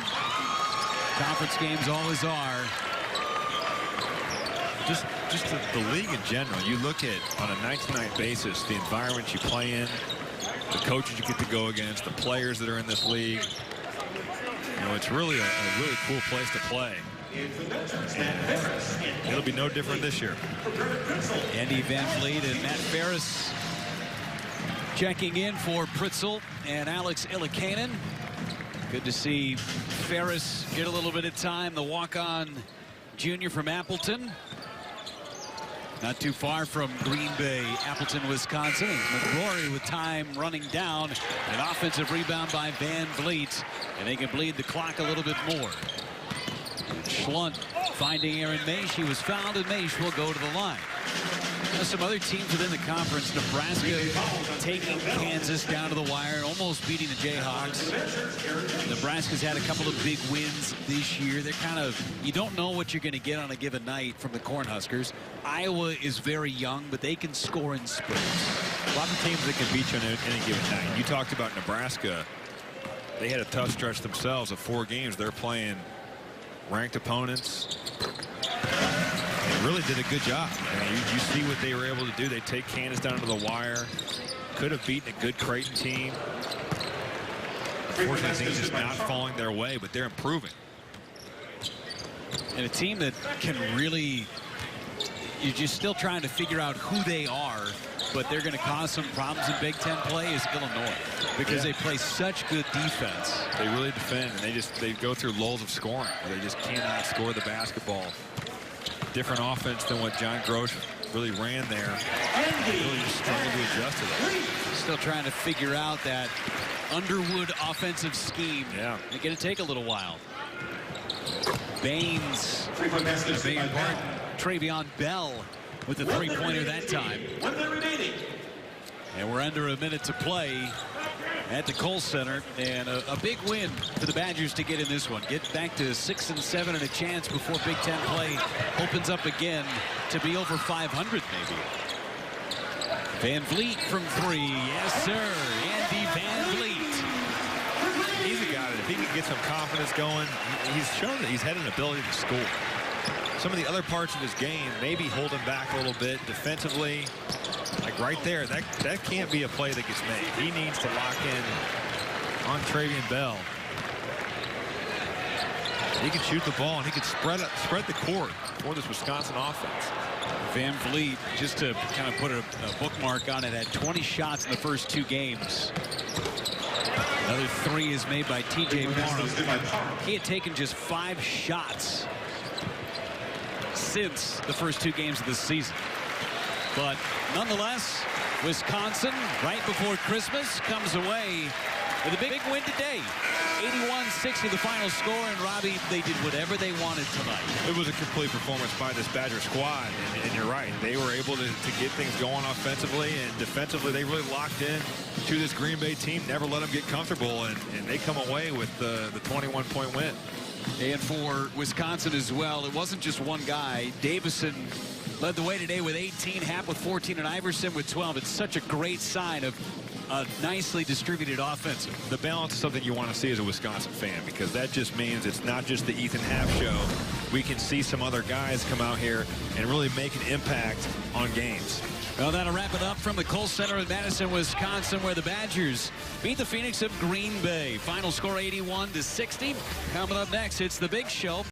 Conference games always are. Just the league in general, you look at on a night-to-night basis, the environment you play in, the coaches you get to go against, the players that are in this league. You know, it's really a really cool place to play. It'll be no different this year. Andy Van Vliet and Matt Ferris checking in for Pritzel and Alex Ilikanen. Good to see Ferris get a little bit of time. The walk-on junior from Appleton. Not too far from Green Bay, Appleton, Wisconsin. McGrory with time running down. An offensive rebound by Van Vliet. And they can bleed the clock a little bit more. Schlunt finding Aaron Maish. He was fouled, and Maish will go to the line. Some other teams within the conference, Nebraska taking Kansas down to the wire and almost beating the Jayhawks. Nebraska's had a couple of big wins this year. They're kind of, you don't know what you're going to get on a given night from the Cornhuskers. Iowa is very young, but they can score in spurts. A lot of teams that can beat you on any given night. You talked about Nebraska. They had a tough stretch themselves of 4 games. They're playing ranked opponents. They really did a good job. I mean, you see what they were able to do. They take Kansas down to the wire. Could have beaten a good Creighton team. Unfortunately, things just not falling their way, but they're improving. And a team that can really, you're just still trying to figure out who they are, but they're going to cause some problems in Big Ten play is Illinois, because they play such good defense. They really defend, and they go through lulls of scoring where they just cannot score the basketball. Different offense than what John Grosh really ran there. Really just struggled to adjust to that. Still trying to figure out that Underwood offensive scheme. Yeah. It's going to take a little while. Baines, Travion Bell with the three-pointer that time. And we're under a minute to play at the Kohl Center, and a big win for the Badgers to get in this one. Get back to 6-7 and a chance before Big Ten play opens up again to be over 500 maybe. Van Vliet from 3. Yes, sir. Andy Van Vliet. He's a guy that if he can get some confidence going, he's shown that he's had an ability to score. Some of the other parts of his game maybe hold him back a little bit defensively. Like right there, that can't be a play that gets made. He needs to lock in on Travion Bell. He can shoot the ball, and he can spread the court for this Wisconsin offense. Van Vliet, just to kind of put a bookmark on it, had 20 shots in the first 2 games. Another 3 is made by T.J. Barnum. He had taken just 5 shots since the first 2 games of the season. But nonetheless, Wisconsin, right before Christmas, comes away with a big win today. 81-60 the final score, and Robbie, they did whatever they wanted tonight. It was a complete performance by this Badger squad, and you're right. They were able to get things going offensively, and defensively they really locked in to this Green Bay team, never let them get comfortable, and they come away with the 21-point win. And for Wisconsin as well, it wasn't just one guy. Davison led the way today with 18, Happ with 14, and Iverson with 12. It's such a great sign of a nicely distributed offense. The balance is something you want to see as a Wisconsin fan, because that just means it's not just the Ethan Happ show. We can see some other guys come out here and really make an impact on games. Well, that'll wrap it up from the Kohl Center in Madison, Wisconsin, where the Badgers beat the Phoenix of Green Bay. Final score 81-60. Coming up next, it's The Big Show.